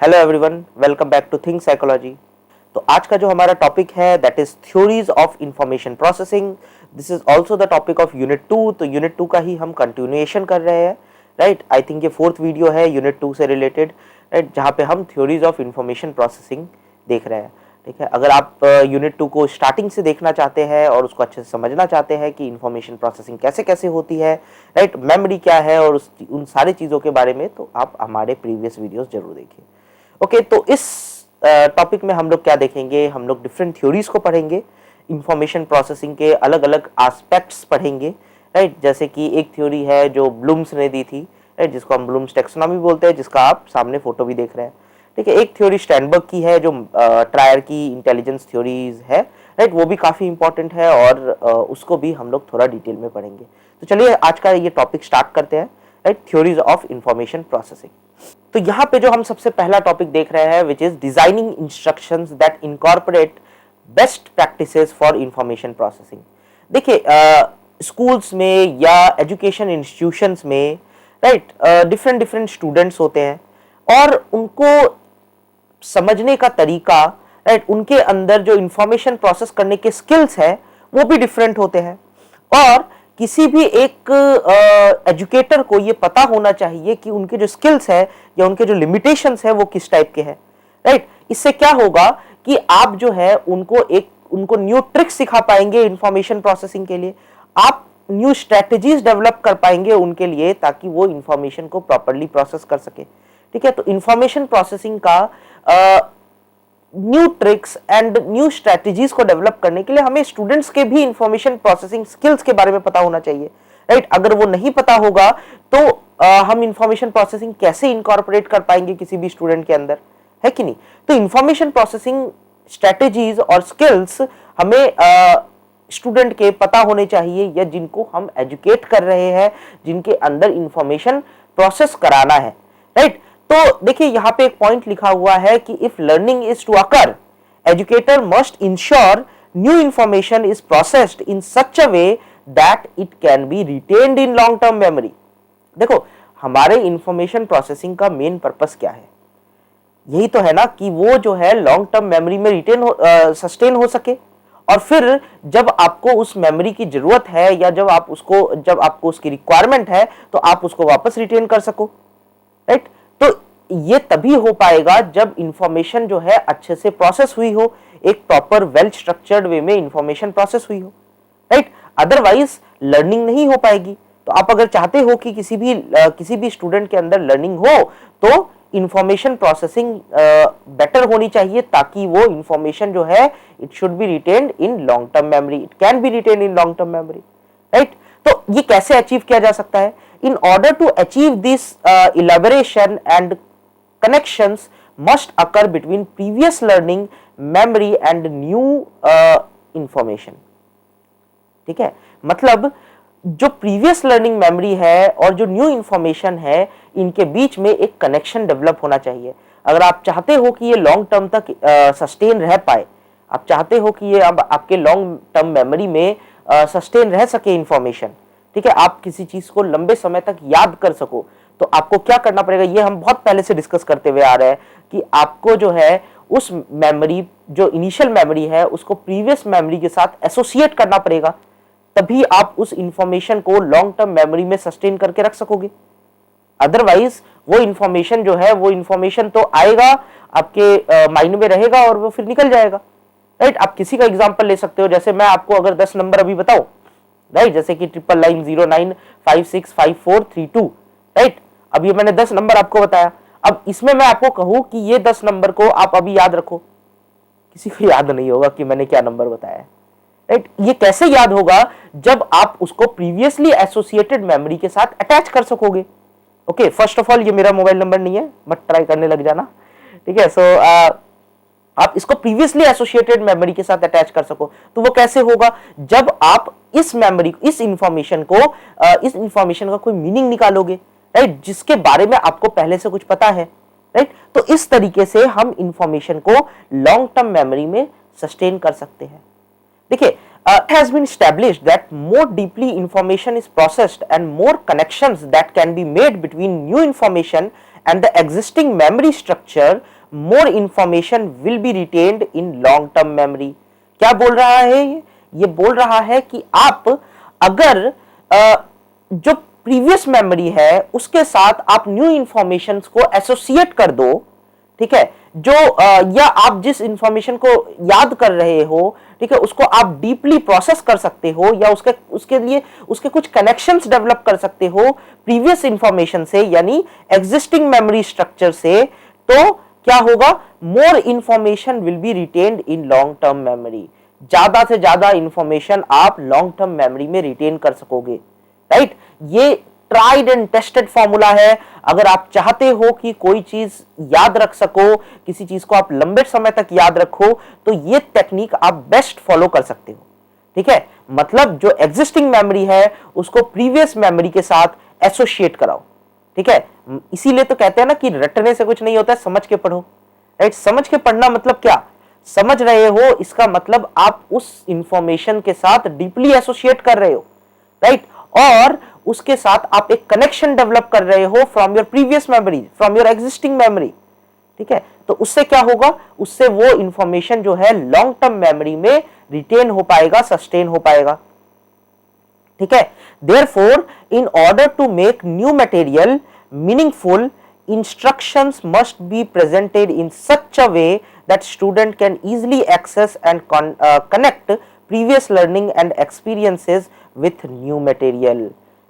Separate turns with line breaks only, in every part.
Hello everyone, welcome back to think psychology. तो आज का जो हमारा टॉपिक है that is theories of information processing. This is also the topic of unit 2। तो यूनिट 2 का ही हम कंटिन्यूएशन कर रहे हैं, राइट। आई थिंक ये फोर्थ वीडियो है यूनिट 2 से रिलेटेड, राइट, जहाँ पे हम थ्योरीज ऑफ इंफॉर्मेशन प्रोसेसिंग देख रहे हैं। ठीक है, अगर आप यूनिट 2 को स्टार्टिंग से देखना चाहते हैं और उसको अच्छे से समझना चाहते हैं कि इंफॉर्मेशन प्रोसेसिंग कैसे कैसे होती है, राइट, मेमोरी क्या है और उन सारी चीज़ों के बारे में, तो आप हमारे प्रीवियस वीडियोस जरूर देखिए। ओके, तो इस टॉपिक में हम लोग क्या देखेंगे, हम लोग डिफरेंट थ्योरीज को पढ़ेंगे, इंफॉर्मेशन प्रोसेसिंग के अलग अलग एस्पेक्ट्स पढ़ेंगे, राइट। जैसे कि एक थ्योरी है जो ब्लूम्स ने दी थी, राइट, जिसको हम ब्लूम्स टैक्सोनॉमी बोलते हैं, जिसका आप सामने फोटो भी देख रहे हैं। ठीक है, एक थ्योरी स्टैनबर्ग की है जो ट्रायर की इंटेलिजेंस थ्योरीज है, राइट, वो भी काफ़ी इंपॉर्टेंट है और उसको भी हम लोग थोड़ा डिटेल में पढ़ेंगे। तो चलिए आज का ये टॉपिक स्टार्ट करते हैं, right, theories of information processing. तो यहाँ पे जो हम सबसे पहला टॉपिक देख रहे हैं which is designing instructions that incorporate best practices for information processing. देखिए, स्कूल्स में या एजुकेशन इंस्टीट्यूशंस में, राइट, डिफरेंट डिफरेंट स्टूडेंट्स होते हैं और उनको समझने का तरीका, राइट, उनके अंदर जो इंफॉर्मेशन प्रोसेस करने के स्किल्स है वो भी डिफरेंट होते हैं। और किसी भी एक एजुकेटर को ये पता होना चाहिए कि उनके जो स्किल्स है या उनके जो लिमिटेशंस है वो किस टाइप के हैं, राइट। इससे क्या होगा कि आप जो है उनको न्यू ट्रिक्स सिखा पाएंगे इंफॉर्मेशन प्रोसेसिंग के लिए, आप न्यू स्ट्रेटजीज डेवलप कर पाएंगे उनके लिए ताकि वो इंफॉर्मेशन को प्रॉपरली प्रोसेस कर सके। ठीक है, तो इंफॉर्मेशन प्रोसेसिंग का new tricks and new strategies को डेवलप करने के लिए हमें स्टूडेंट्स के भी इंफॉर्मेशन प्रोसेसिंग स्किल्स के बारे में पता होना चाहिए, राइट। अगर वो नहीं पता होगा तो हम इंफॉर्मेशन प्रोसेसिंग कैसे इनकॉर्पोरेट कर पाएंगे किसी भी स्टूडेंट के अंदर, है कि नहीं। तो इंफॉर्मेशन प्रोसेसिंग स्ट्रेटजीज और स्किल्स हमें स्टूडेंट के पता होने चाहिए या जिनको हम एजुकेट कर रहे हैं, जिनके अंदर इंफॉर्मेशन प्रोसेस कराना है, राइट। तो देखिए यहाँ पे एक पॉइंट लिखा हुआ है कि if learning is to occur, educator must ensure new information is processed in such a way that it can be retained in long term memory. देखो, हमारे इंफॉर्मेशन प्रोसेसिंग का मेन पर्पस क्या है? यही तो है ना कि वो जो है लॉन्ग टर्म मेमोरी में सस्टेन हो सके और फिर जब आपको उस मेमोरी की जरूरत है या जब आपको उसकी रिक्वायरमेंट है तो आप उसको वापस रिटेन कर सको, राइट। तो ये तभी हो पाएगा जब इंफॉर्मेशन जो है अच्छे से प्रोसेस हुई हो, एक प्रॉपर वेल स्ट्रक्चर्ड वे में इंफॉर्मेशन प्रोसेस हुई हो, राइट। अदरवाइज लर्निंग नहीं हो पाएगी। तो आप अगर चाहते हो कि किसी भी स्टूडेंट के अंदर लर्निंग हो तो इंफॉर्मेशन प्रोसेसिंग बेटर होनी चाहिए ताकि वो इंफॉर्मेशन जो है it should be retained in long term memory, it can be retained in long term memory, right. तो ये कैसे अचीव किया जा सकता है? In order to achieve this elaboration and connections must occur between previous learning, memory and new information. ठीक है, मतलब जो प्रीवियस लर्निंग मेमोरी है और जो न्यू इंफॉर्मेशन है इनके बीच में एक कनेक्शन डेवलप होना चाहिए। अगर आप चाहते हो कि ये लॉन्ग टर्म तक सस्टेन रह पाए, आप चाहते हो कि ये अब आपके लॉन्ग टर्म मेमोरी में सस्टेन रह सके इंफॉर्मेशन, ठीक है, आप किसी चीज को लंबे समय तक याद कर सको, तो आपको क्या करना पड़ेगा? ये हम बहुत पहले से डिस्कस करते हुए आ रहे हैं कि आपको जो है उस मेमोरी, जो इनिशियल मेमोरी है, उसको प्रीवियस मेमोरी के साथ एसोसिएट करना पड़ेगा, तभी आप उस इंफॉर्मेशन को लॉन्ग टर्म मेमोरी में सस्टेन करके रख सकोगे। अदरवाइज वो इंफॉर्मेशन जो है, वो इंफॉर्मेशन तो आएगा, आपके माइंड में रहेगा और वो फिर निकल जाएगा, राइट। आप किसी का एग्जाम्पल ले सकते हो, जैसे मैं आपको अगर 10 नंबर अभी बताऊं, राइट, जैसे कि 9909565432, राइट। अब ये मैंने 10 नंबर आपको बताया। अब इसमें मैं आपको कहूं कि ये 10 नंबर को आप अभी याद रखो, किसी को याद नहीं होगा कि मैंने क्या नंबर बताया है, राइट। ये कैसे याद होगा? जब आप उसको प्रीवियसली एसोसिएटेड मेमोरी के साथ अटैच कर सकोगे। ओके, फर्स्ट ऑफ ऑल ये मेरा मोबाइल नंबर नहीं है, मत ट्राई करने लग जाना, ठीक है। सो आप इसको प्रीवियसली एसोसिएटेड मेमोरी के साथ अटैच कर सको। तो वो कैसे होगा? जब आप इस इंफॉर्मेशन का कोई मीनिंग निकालोगे, राइट, जिसके बारे में आपको पहले से कुछ पता है, राइट। तो इस तरीके से हम इंफॉर्मेशन को लॉन्ग टर्म मेमोरी में सस्टेन कर सकते हैं। देखिए, it has been established that more deeply information is processed and more connections that can be made between new information and the existing memory structure, more information will be retained in long term memory. क्या बोल रहा है ये बोल रहा है कि आप अगर जो प्रीवियस मेमोरी है उसके साथ आप न्यू इंफॉर्मेशन को एसोसिएट कर दो, ठीक है, जो या आप जिस इंफॉर्मेशन को याद कर रहे हो, ठीक है, उसको आप डीपली प्रोसेस कर सकते हो या उसके लिए उसके कुछ कनेक्शंस डेवलप कर सकते हो प्रीवियस इंफॉर्मेशन से, यानी एग्जिस्टिंग मेमोरी स्ट्रक्चर से, तो क्या होगा, more information will be retained in long term memory. ज्यादा से ज्यादा इंफॉर्मेशन आप लॉन्ग टर्म मेमोरी में रिटेन कर सकोगे, राइट। ये ट्राइड एंड टेस्टेड फॉर्मूला है। अगर आप चाहते हो कि कोई चीज याद रख सको, किसी चीज को आप लंबे समय तक याद रखो, तो ये टेक्निक आप बेस्ट फॉलो कर सकते हो, ठीक है। मतलब जो एग्जिस्टिंग मेमोरी है उसको प्रीवियस मेमोरी के साथ एसोसिएट कराओ, ठीक है। इसीलिए तो कहते हैं ना कि रटने से कुछ नहीं होता है, समझ के पढ़ो, राइट। समझ के पढ़ना मतलब क्या, समझ रहे हो इसका मतलब आप उस इंफॉर्मेशन के साथ डीपली एसोसिएट कर रहे हो, राइट, और उसके साथ आप एक कनेक्शन डेवलप कर रहे हो from your previous memory, from your existing memory, ठीक है। तो उससे क्या होगा, उससे वो इंफॉर्मेशन जो है लॉन्ग टर्म मेमोरी में रिटेन हो पाएगा, सस्टेन हो पाएगा, ठीक है। Therefore in order to make new material meaningful, instructions must be presented in such a way that student can easily access and connect previous learning and experiences with new material,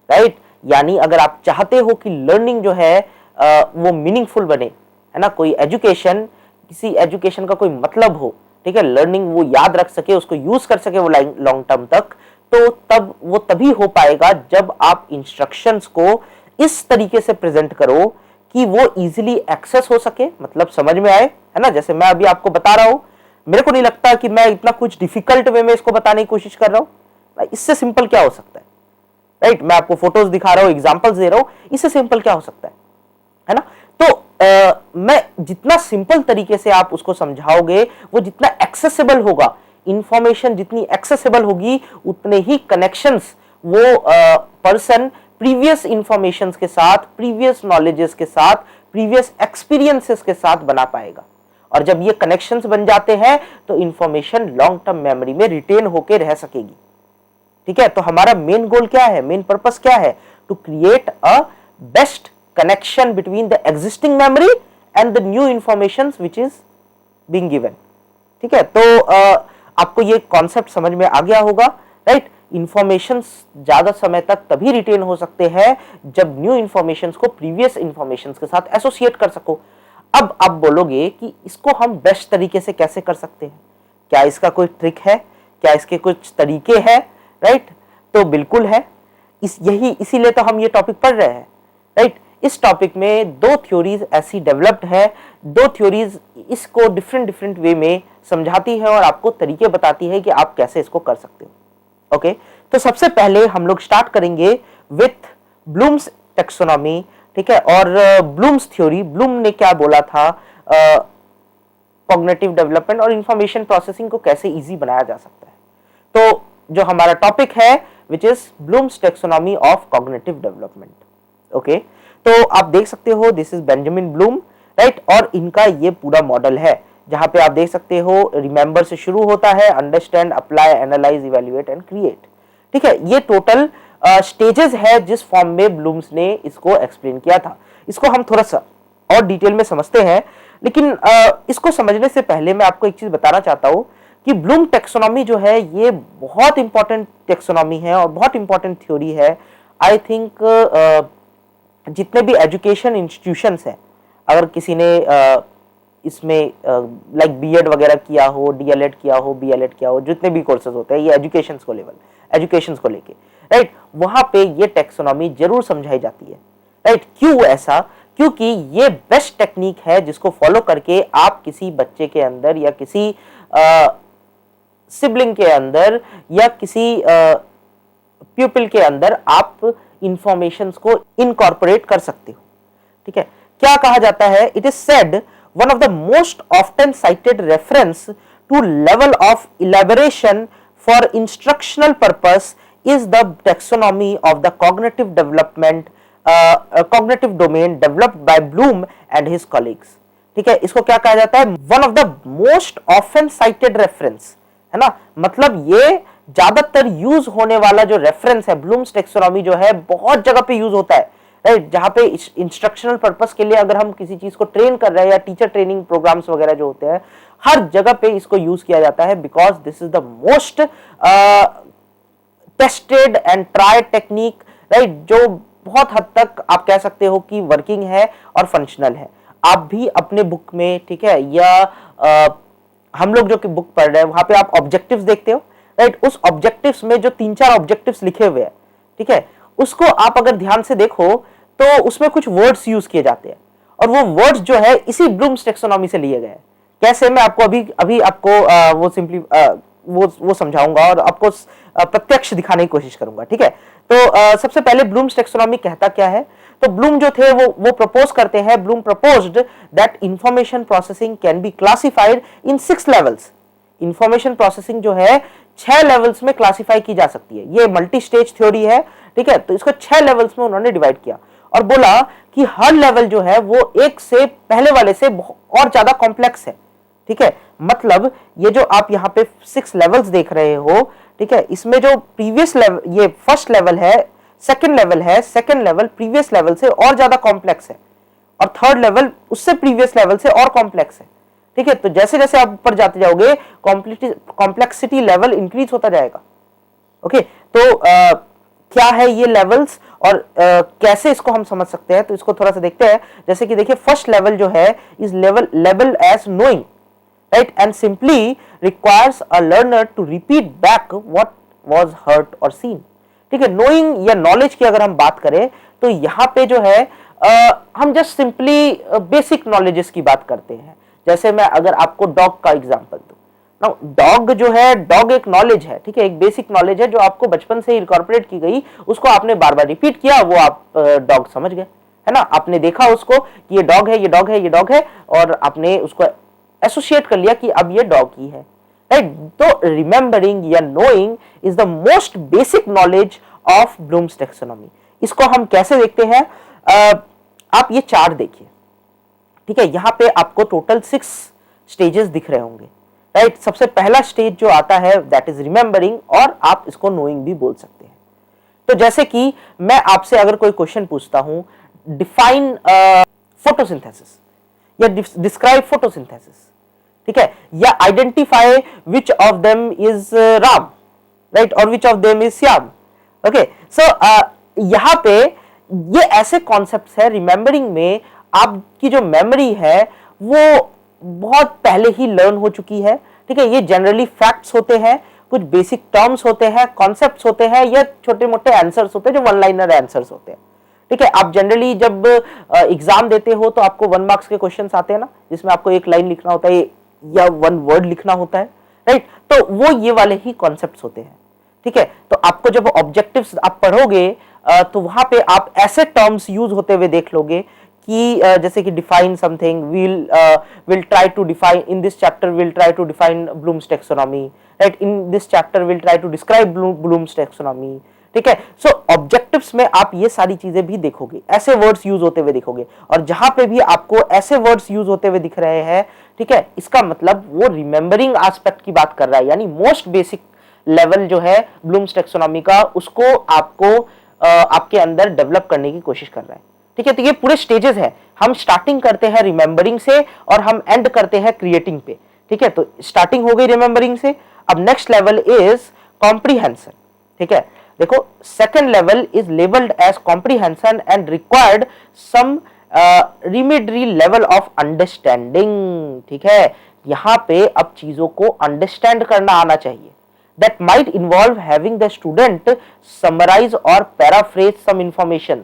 right। यानी अगर आप चाहते हो कि learning जो है वो meaningful बने, है ना, कोई एजुकेशन, किसी एजुकेशन का कोई मतलब हो, ठीक है, लर्निंग वो याद रख सके, उसको यूज कर सके वो लॉन्ग टर्म तक, तो तब वो तभी हो पाएगा जब आप इंस्ट्रक्शंस को इस तरीके से प्रेजेंट करो कि वो इजीली एक्सेस हो सके, मतलब समझ में आए, है ना। जैसे मैं अभी आपको बता रहा हूं, मेरे को नहीं लगता कि मैं इतना कुछ डिफिकल्ट वे में इसको बताने की कोशिश कर रहा हूं। इससे सिंपल क्या हो सकता है, राइट। मैं आपको फोटोज दिखा रहा हूं, एग्जांपल्स दे रहा हूं, इससे सिंपल क्या हो सकता है ना। तो मैं जितना सिंपल तरीके से आप उसको समझाओगे, वो जितना एक्सेसिबल होगा, इंफॉर्मेशन जितनी एक्सेसिबल होगी, उतने ही कनेक्शंस वो पर्सन प्रीवियस इंफॉर्मेशन के साथ, प्रीवियस नॉलेजेस के साथ, प्रीवियस एक्सपीरियंसेस के साथ बना पाएगा। और जब ये कनेक्शंस बन जाते हैं तो इंफॉर्मेशन लॉन्ग टर्म मेमोरी में रिटेन होकर रह सकेगी, ठीक है। तो हमारा मेन गोल क्या है, मेन पर्पस क्या है, to create a best connection between the existing memory and the new information which is being given, ठीक है। तो आपको ये कॉन्सेप्ट समझ में आ गया होगा, राइट। इंफॉर्मेशन ज्यादा समय तक तभी रिटेन हो सकते हैं जब न्यू इंफॉर्मेशन को प्रीवियस इंफॉर्मेशन के साथ एसोसिएट कर सको। अब आप बोलोगे कि इसको हम बेस्ट तरीके से कैसे कर सकते हैं, क्या इसका कोई ट्रिक है, क्या इसके कुछ तरीके हैं, राइट। तो बिल्कुल है, इसीलिए तो हम ये टॉपिक पढ़ रहे हैं, राइट। इस टॉपिक में दो थ्योरीज ऐसी डेवलप्ड है, दो थ्योरीज इसको डिफरेंट वे में समझाती है और आपको तरीके बताती है कि आप कैसे इसको कर सकते हो, ओके। तो सबसे पहले हम लोग स्टार्ट करेंगे विथ ब्लूम्स टेक्सोनॉमी, ठीक है। और ब्लूम्स थ्योरी, ब्लूम ने क्या बोला था, कॉग्निटिव डेवलपमेंट और इंफॉर्मेशन प्रोसेसिंग को कैसे इजी बनाया जा सकता है। तो जो हमारा टॉपिक है which is blooms taxonomy of cognitive development, okay. तो आप देख सकते हो this is Benjamin Bloom, right. और इनका ये पूरा मॉडल है जहां पे आप देख सकते हो रिमेंबर से शुरू होता है, understand, apply, analyse, evaluate and create, ठीक है। ये टोटल स्टेजेस है जिस फॉर्म में ब्लूम्स ने इसको एक्सप्लेन किया था। इसको हम थोड़ा सा और डिटेल में समझते हैं, लेकिन इसको समझने से पहले मैं आपको एक चीज बताना चाहता हूं कि ब्लूम टेक्सोनॉमी जो है ये बहुत इंपॉर्टेंट टेक्सोनॉमी है और बहुत इंपॉर्टेंट थ्योरी है। आई थिंक जितने भी एजुकेशन इंस्टीट्यूशंस हैं, अगर किसी ने इसमें लाइक बीएड वगैरह किया हो, डीएलएड किया हो, बीएलएड किया हो, जितने भी कोर्सेज होते हैं ये एजुकेशन को लेके, राइट, वहां पे ये टेक्सोनॉमी जरूर समझाई जाती है, राइट। क्यों ऐसा, क्योंकि ये बेस्ट टेक्निक है जिसको फॉलो करके आप किसी बच्चे के अंदर या किसी सिबलिंग के अंदर या किसी प्यूपिल के अंदर आप इंफॉर्मेशंस को इनकॉर्पोरेट कर सकते हो, ठीक है। क्या कहा जाता है, it is said one of the most often cited reference to level of elaboration for instructional purpose is the taxonomy of the cognitive development cognitive domain developed by Bloom and his colleagues. ठीक है, इसको क्या कहा जाता है, one of the most often cited reference, है ना, मतलब ये ज्यादातर यूज होने वाला जो रेफरेंस है, ब्लूम्स टेक्सोनॉमी जो है बहुत जगह पे यूज होता है, राइट, जहां पे इंस्ट्रक्शनल पर्पस के लिए अगर हम किसी चीज को ट्रेन कर रहे हैं या टीचर ट्रेनिंग प्रोग्राम्स वगैरह जो होते हैं, हर जगह पे इसको यूज किया जाता है, because this is the most tested and tried technique, right, जो बहुत हद तक आप कह सकते हो कि वर्किंग है और फंक्शनल है। आप भी अपने बुक में, ठीक है, या हम लोग जो कि बुक पढ़ रहे हैं वहां पे आप ऑब्जेक्टिव्स देखते हो, राइट, उस ऑब्जेक्टिव्स में जो 3-4 ऑब्जेक्टिव्स लिखे हुए हैं, ठीक है, उसको आप अगर ध्यान से देखो तो उसमें कुछ वर्ड्स यूज किए जाते हैं, और वो वर्ड्स जो है इसी ब्लूम्स टेक्सोनॉमी से लिए गए हैं। कैसे, मैं आपको अभी आपको वो सिंपली वो समझाऊंगा और आपको प्रत्यक्ष दिखाने की कोशिश करूंगा। ठीक है, तो सबसे पहले ब्लूम्स टेक्सोनॉमी कहता क्या है, तो ब्लूम जो थे वो प्रपोज करते हैं, Bloom proposed that information processing can be classified in 6 levels. Information processing जो है 6 लेवल्स में क्लासिफाई की जा सकती है। ये मल्टी स्टेज थ्योरी है, ठीक है, तो इसको 6 लेवल्स में उन्होंने डिवाइड किया और बोला कि हर लेवल जो है वो एक से पहले वाले से और ज्यादा कॉम्प्लेक्स है। ठीक है, मतलब ये जो आप यहाँ पे 6 लेवल्स देख रहे हो, ठीक है, इसमें जो प्रीवियस लेवल, ये फर्स्ट लेवल है, सेकंड लेवल है, सेकंड लेवल प्रीवियस लेवल से और ज्यादा कॉम्प्लेक्स है, और थर्ड लेवल उससे प्रीवियस लेवल से और कॉम्प्लेक्स है। ठीक है, तो जैसे जैसे आप ऊपर जाते जाओगे कॉम्प्लेक्सिटी लेवल इंक्रीज होता जाएगा। ओके, तो क्या है ये लेवल्स और कैसे इसको हम समझ सकते हैं, तो इसको थोड़ा सा देखते हैं। जैसे कि देखिए, फर्स्ट लेवल जो है is label as knowing, right, and simply requires a learner to repeat back what was heard और सीन। ठीक है, नोइंग या नॉलेज की अगर हम बात करें तो यहाँ पे जो है हम जस्ट सिंपली बेसिक नॉलेजेस की बात करते हैं। जैसे मैं अगर आपको डॉग का एग्जांपल दूं, नाउ डॉग जो है, डॉग एक नॉलेज है, ठीक है, एक बेसिक नॉलेज है जो आपको बचपन से इनकॉर्पोरेट की गई, उसको आपने बार बार रिपीट किया, वो आप डॉग समझ गए, है ना, आपने देखा उसको कि ये डॉग है, ये डॉग है, ये डॉग है, और आपने उसको एसोसिएट कर लिया कि अब ये डॉग ही है, राइट। तो रिमेंबरिंग या knowing is the most basic knowledge of blooms taxonomy. इसको हम कैसे देखते हैं, आप ये चार्ट देखिए, ठीक है, यहां पे आपको टोटल 6 स्टेजेस दिख रहे होंगे, राइट। सबसे पहला स्टेज जो आता है दैट इज रिमेंबरिंग, और आप इसको नोइंग भी बोल सकते हैं। तो जैसे कि मैं आपसे अगर कोई क्वेश्चन पूछता हूं, डिफाइन फोटोसिंथेसिस या डिस्क्राइब फोटोसिंथेसिस, ठीक है, या identify which of them is Ram, right, और which of them is Shyam. Okay, so यहां पे ये ऐसे कॉन्सेप्ट्स है, रिमेंबरिंग में आपकी जो मेमोरी है वो बहुत पहले ही लर्न हो चुकी है। ठीक है, ये जनरली फैक्ट्स होते हैं, कुछ बेसिक टर्म्स होते हैं, कॉन्सेप्ट्स होते हैं, या छोटे मोटे आंसर्स होते हैं जो वन लाइनर आंसर्स होते हैं। ठीक है, आप जनरली जब एग्जाम देते हो तो आपको 1 मार्क्स के क्वेश्चंस आते हैं ना, जिसमें आपको एक लाइन लिखना होता है या 1 वर्ड लिखना होता है, राइट, तो वो ये वाले ही कॉन्सेप्ट्स होते हैं। ठीक है, तो आपको जब ऑब्जेक्टिव्स आप पढ़ोगे तो वहां पे आप ऐसे टर्म्स यूज होते हुए देख लोगे कि जैसे कि define something, will try to define in this chapter, will try to define Bloom's taxonomy, right, in this chapter will try to describe Bloom's taxonomy. ठीक है, सो ऑब्जेक्टिव्स में आप ये सारी चीजें भी देखोगे, ऐसे वर्ड्स यूज होते हुए देखोगे, और जहां पे भी आपको ऐसे वर्ड्स यूज होते हुए दिख रहे हैं, ठीक है, इसका मतलब वो रिमेंबरिंग एस्पेक्ट की बात कर रहा है, यानी मोस्ट बेसिक लेवल जो है ब्लूम्स टेक्सोनॉमी का, उसको आपको आपके अंदर डेवलप करने की कोशिश कर रहा है। ठीक है, तो ये पूरे स्टेजेस है, हम स्टार्टिंग करते हैं रिमेंबरिंग से और हम एंड करते हैं क्रिएटिंग पे। ठीक है, तो स्टार्टिंग हो गई रिमेंबरिंग से, अब नेक्स्ट लेवल इज कॉम्प्रीहेंशन। ठीक है, देखो, second level is labelled as comprehension and required some rudimentary level of understanding. ठीक है, यहां पे अब चीजों को अंडरस्टैंड करना आना चाहिए। That might involve having the student summarize or paraphrase some information.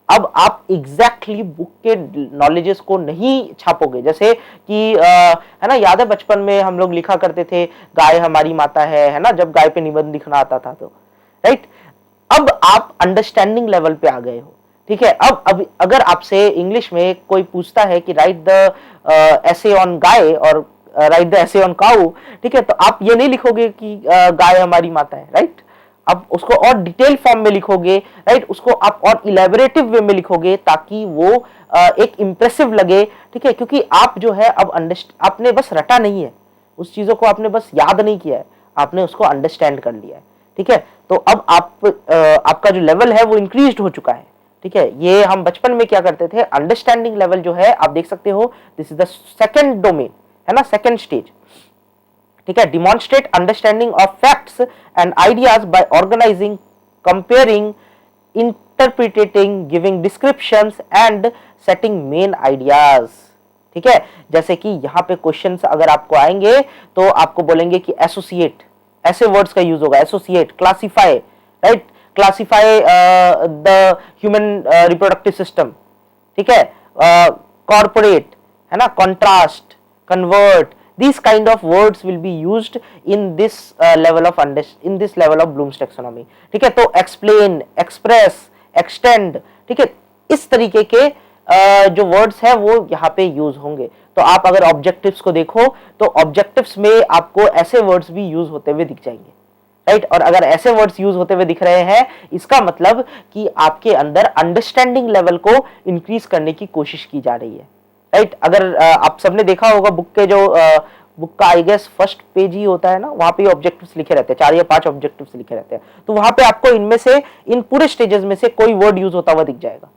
अब आप एग्जैक्टली बुक के नॉलेजेस को नहीं छापोगे, जैसे कि है ना, याद है बचपन में हम लोग लिखा करते थे गाय हमारी माता है ना, जब गाय पे निबंध लिखना आता था तो, राइट। अब आप अंडरस्टैंडिंग लेवल पे आ गए हो। ठीक है, अब अगर आपसे इंग्लिश में कोई पूछता है कि राइट द एसे ऑन गाय और राइट द एसे ऑन काऊ, ठीक है, तो आप ये नहीं लिखोगे कि गाय हमारी माता है, राइट। आप उसको और डिटेल फॉर्म में लिखोगे, राइट, उसको आप और इलेबोरेटिव वे में लिखोगे ताकि वो एक इंप्रेसिव लगे, ठीक है, क्योंकि आप जो है अब आपने बस रटा नहीं है, उस चीजों को आपने बस याद नहीं किया है, आपने उसको अंडरस्टैंड कर लिया है, ठीक है। तो अब आपका जो लेवल है वो इंक्रीज्ड हो चुका है, ठीक है। ये हम बचपन में क्या करते थे, अंडरस्टैंडिंग लेवल जो है आप देख सकते हो, this is the second domain, है ना, सेकंड स्टेज, ठीक है। Demonstrate understanding of facts and ideas by organising, comparing, interpreting, giving descriptions and setting main ideas, ठीक है। जैसे कि यहाँ पे क्वेश्चंस अगर आपको आएंगे तो आपको बोलेंगे कि एसोसिएट, ऐसे वर्ड्स का यूज होगा, associate, classify, right, classify the human reproductive system, ठीक है, कॉर्पोरेट, है ना, contrast, convert, these kind of words will be used in this level of Bloom's taxonomy, ठीक है। तो explain, express, extend, ठीक है, इस तरीके के जो वर्ड्स है वो यहाँ पे यूज होंगे। तो आप अगर ऑब्जेक्टिव्स को देखो तो ऑब्जेक्टिव्स में आपको ऐसे वर्ड्स भी यूज होते हुए दिख जाएंगे, राइट। और अगर ऐसे वर्ड्स यूज होते हुए दिख रहे हैं, इसका मतलब कि आपके अंदर अंडरस्टैंडिंग लेवल को इंक्रीज करने की कोशिश की जा रही है, राइट। अगर आप सबने देखा होगा बुक के जो बुक का आई गेस फर्स्ट पेज ही होता है ना, वहां पे ऑब्जेक्टिव्स लिखे रहते हैं, 4 या 5 ऑब्जेक्टिव्स लिखे रहते हैं, तो वहां पे आपको इनमें से, इन पूरे स्टेजेस में से कोई वर्ड यूज होता हुआ दिख जाएगा,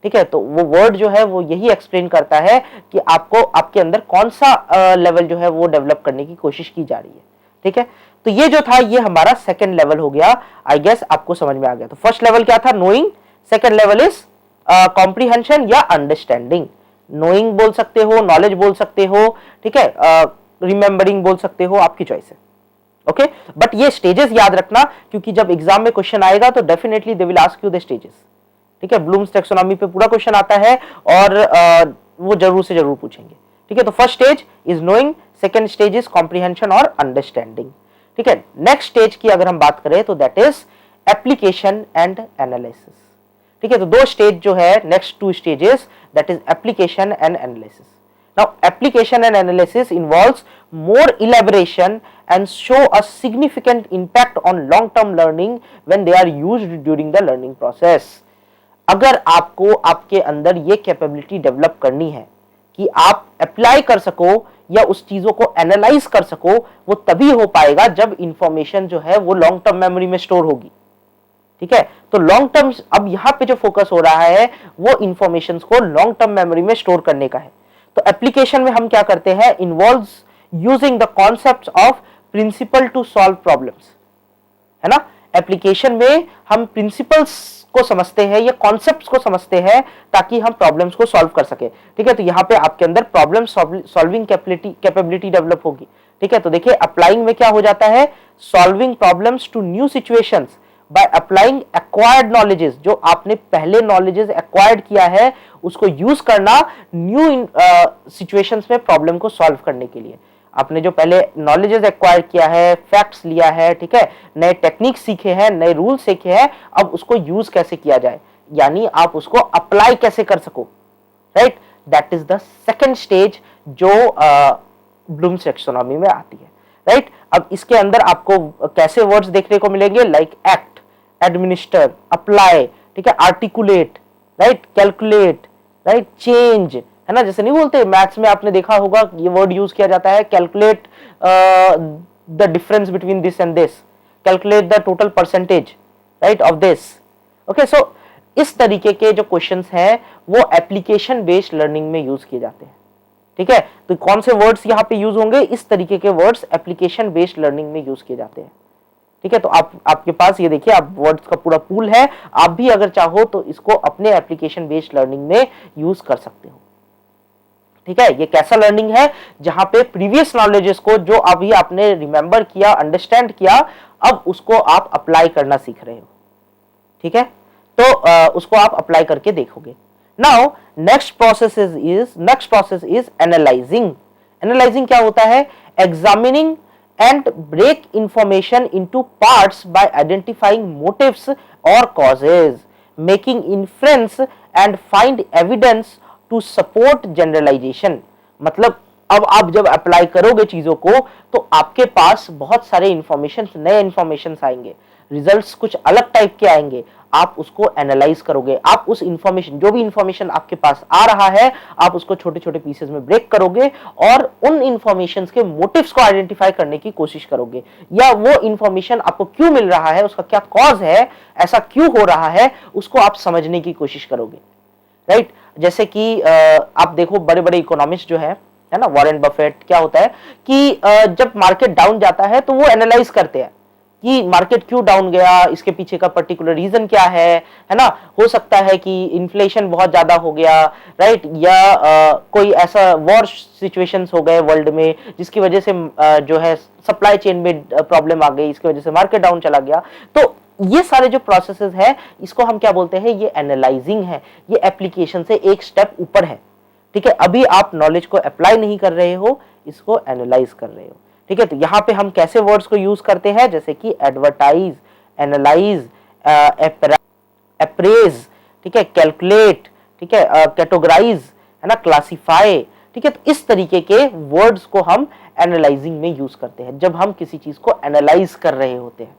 ठीक है। तो वो वर्ड जो है वो यही एक्सप्लेन करता है कि आपको आपके अंदर कौन सा लेवल जो है वो डेवलप करने की कोशिश की जा रही है, ठीक है। तो ये जो था ये हमारा सेकंड लेवल हो गया, आई गेस आपको समझ में आ गया। तो फर्स्ट लेवल क्या था, knowing, second level is comprehension या अंडरस्टैंडिंग। नोइंग बोल सकते हो, नॉलेज बोल सकते हो, ठीक है, रिमेंबरिंग बोल सकते हो, आपकी चॉइस है, ओके। बट ये स्टेजेस याद रखना, क्योंकि जब एग्जाम में क्वेश्चन आएगा तो definitely they will ask you the stages, ठीक है। ब्लूम्स टैक्सोनॉमी पे पूरा क्वेश्चन आता है और वो जरूर से जरूर पूछेंगे, ठीक है। तो first stage is knowing, second stage is comprehension और अंडरस्टैंडिंग, ठीक है। नेक्स्ट स्टेज की अगर हम बात करें तो that is application and analysis, ठीक है। तो दो स्टेज जो है, next 2 stages, that is application and analysis. Now, application and analysis involves more elaboration and show a significant impact on long-term learning when they are used during the learning process. अगर आपको आपके अंदर ये capability develop करनी है कि आप apply कर सको या उस चीजों को एनालाइज कर सको, वो तभी हो पाएगा जब इंफॉर्मेशन जो है वो लॉन्ग टर्म मेमोरी में स्टोर होगी, ठीक है। तो लॉन्ग टर्म, अब यहाँ पे जो फोकस हो रहा है वो इंफॉर्मेशन को लॉन्ग टर्म मेमोरी में स्टोर करने का है। तो एप्लीकेशन में हम क्या करते हैं, involves using the concepts of principle to solve problems, है ना। एप्लीकेशन में हम प्रिंसिपल्स को समझते हैं या कॉन्सेप्ट्स को समझते हैं ताकि हम प्रॉब्लम्स को सॉल्व कर सके, ठीक है। तो यहाँ पे आपके अंदर प्रॉब्लम सॉल्विंग कैपेबिलिटी डेवलप होगी, ठीक है। तो देखिए अप्लाइंग में क्या हो जाता है, solving problems to new situations by applying acquired knowledges, जो आपने पहले नॉलेजेस एक्वायर्ड किया है उसको यूज करना न्यू सिचुएशंस में प्रॉब्लम को सॉल्व करने के लिए। आपने जो पहले नॉलेजेस एक्वायर किया है, फैक्ट्स लिया है, ठीक है, नए टेक्निक्स सीखे हैं, नए रूल्स सीखे हैं, अब उसको यूज कैसे किया जाए, यानी आप उसको अप्लाई कैसे कर सको, right. That is the second stage जो ब्लूम्स टैक्सोनॉमी में आती है, राइट। अब इसके अंदर आपको कैसे वर्ड्स देखने को मिलेंगे, लाइक एक्ट, एडमिनिस्टर, अप्लाई, ठीक है, articulate, right, calculate, right, change, है ना। जैसे नहीं बोलते मैथ्स में, आपने देखा होगा ये वर्ड यूज किया जाता है, calculate the difference between this and this, calculate the total percentage, right, of this, okay. So इस तरीके के जो क्वेश्चंस हैं वो एप्लीकेशन बेस्ड लर्निंग में यूज किए जाते हैं, ठीक है। तो कौन से वर्ड्स यहाँ पे यूज होंगे, इस तरीके के वर्ड्स एप्लीकेशन बेस्ड लर्निंग में यूज किए जाते हैं, ठीक है। तो आपके पास ये देखिए, आप वर्ड्स का पूरा पूल है, आप भी अगर चाहो तो इसको अपने एप्लीकेशन बेस्ड लर्निंग में यूज कर सकते हो, ठीक है। ये कैसा लर्निंग है, जहां पे प्रीवियस नॉलेजेस को जो अभी आपने रिमेंबर किया, अंडरस्टैंड किया, अब उसको आप अप्लाई करना सीख रहे हो, ठीक है। तो उसको आप अप्लाई करके देखोगे। Now next process is analysing. Analysing क्या होता है, examining and break information into parts by identifying motives or causes, making inference and find evidence to support generalization। मतलब अब आप जब अप्लाई करोगे चीजों को तो आपके पास बहुत सारे इंफॉर्मेशन, नए इंफॉर्मेशन आएंगे, रिजल्ट्स कुछ अलग टाइप के आएंगे, आप उसको एनालाइज करोगे, आप उस इंफॉर्मेशन, जो भी इंफॉर्मेशन आपके पास आ रहा है, आप उसको छोटे छोटे पीसेस में ब्रेक करोगे और उन इंफॉर्मेशन के मोटिव्स को आइडेंटिफाई करने की कोशिश करोगे, या वो इंफॉर्मेशन आपको क्यों मिल रहा है, उसका क्या कॉज है, ऐसा क्यों हो रहा है, उसको आप समझने की कोशिश करोगे, राइट। जैसे कि आप देखो बड़े बड़े इकोनॉमिस्ट जो है ना, वॉरेन बफेट, क्या होता है कि जब मार्केट डाउन जाता है तो वो एनालाइज करते हैं कि मार्केट क्यों डाउन गया, इसके पीछे का पर्टिकुलर रीजन क्या है ना। हो सकता है कि इन्फ्लेशन बहुत ज्यादा हो गया, राइट, या कोई ऐसा वॉर सिचुएशंस हो गए वर्ल्ड में जिसकी वजह से जो है सप्लाई चेन में प्रॉब्लम आ गई, इसकी वजह से मार्केट डाउन चला गया। तो ये सारे जो प्रोसेसेस है, इसको हम क्या बोलते हैं, ये एनालाइजिंग है, ये एप्लीकेशन से एक स्टेप ऊपर है, ठीक है। अभी आप नॉलेज को अप्लाई नहीं कर रहे हो, इसको एनालाइज कर रहे हो, ठीक है। तो यहाँ पे हम कैसे वर्ड्स को यूज करते हैं, जैसे कि एडवर्टाइज, एनालाइज, अप्रेज, ठीक है, कैलकुलेट, ठीक है, कैटेगराइज, है ना, क्लासिफाई, ठीक है। तो इस तरीके के वर्ड्स को हम एनालाइजिंग में यूज करते हैं जब हम किसी चीज को एनालाइज कर रहे होते हैं,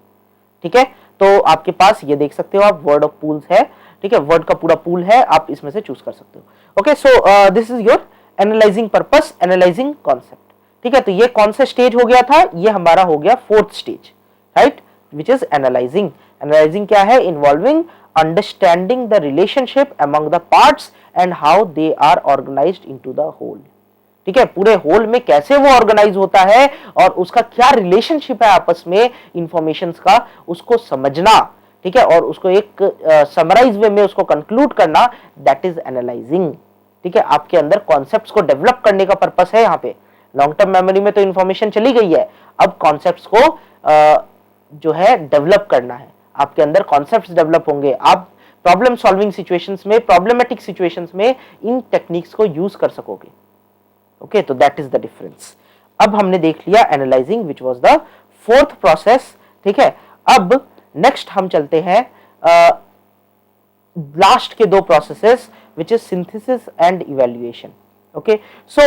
ठीक है। तो आपके पास ये देख सकते हो आप, वर्ड ऑफ पूल्स है, ठीक है, वर्ड का पूरा पूल है, आप इसमें से चूज कर सकते हो। Okay, so this is your analysing purpose, analysing concept, ठीक है। तो ये कौन सा स्टेज हो गया था, ये हमारा हो गया fourth stage, right, which is analysing. Analysing क्या है, involving understanding the relationship among the parts and how they are organised into the whole, ठीक है। पूरे होल में कैसे वो ऑर्गेनाइज होता है और उसका क्या रिलेशनशिप है आपस में इंफॉर्मेशंस का, उसको समझना, ठीक है, और उसको एक समराइज वे में उसको कंक्लूड करना, दैट इज एनालाइजिंग, ठीक है। आपके अंदर कॉन्सेप्ट्स को डेवलप करने का पर्पस है यहाँ पे। लॉन्ग टर्म मेमोरी में तो इंफॉर्मेशन चली गई है, अब कॉन्सेप्ट्स को जो है डेवलप करना है, आपके अंदर कॉन्सेप्ट्स डेवलप होंगे, आप प्रॉब्लम सॉल्विंग सिचुएशंस में, प्रॉब्लमेटिक सिचुएशंस में इन टेक्निक्स को यूज कर सकोगे। ओके, तो दैट इज द डिफरेंस। अब हमने देख लिया analysing, which was the fourth process, ठीक है। अब नेक्स्ट हम चलते हैं लास्ट के दो processes, which is synthesis and evaluation. Okay, so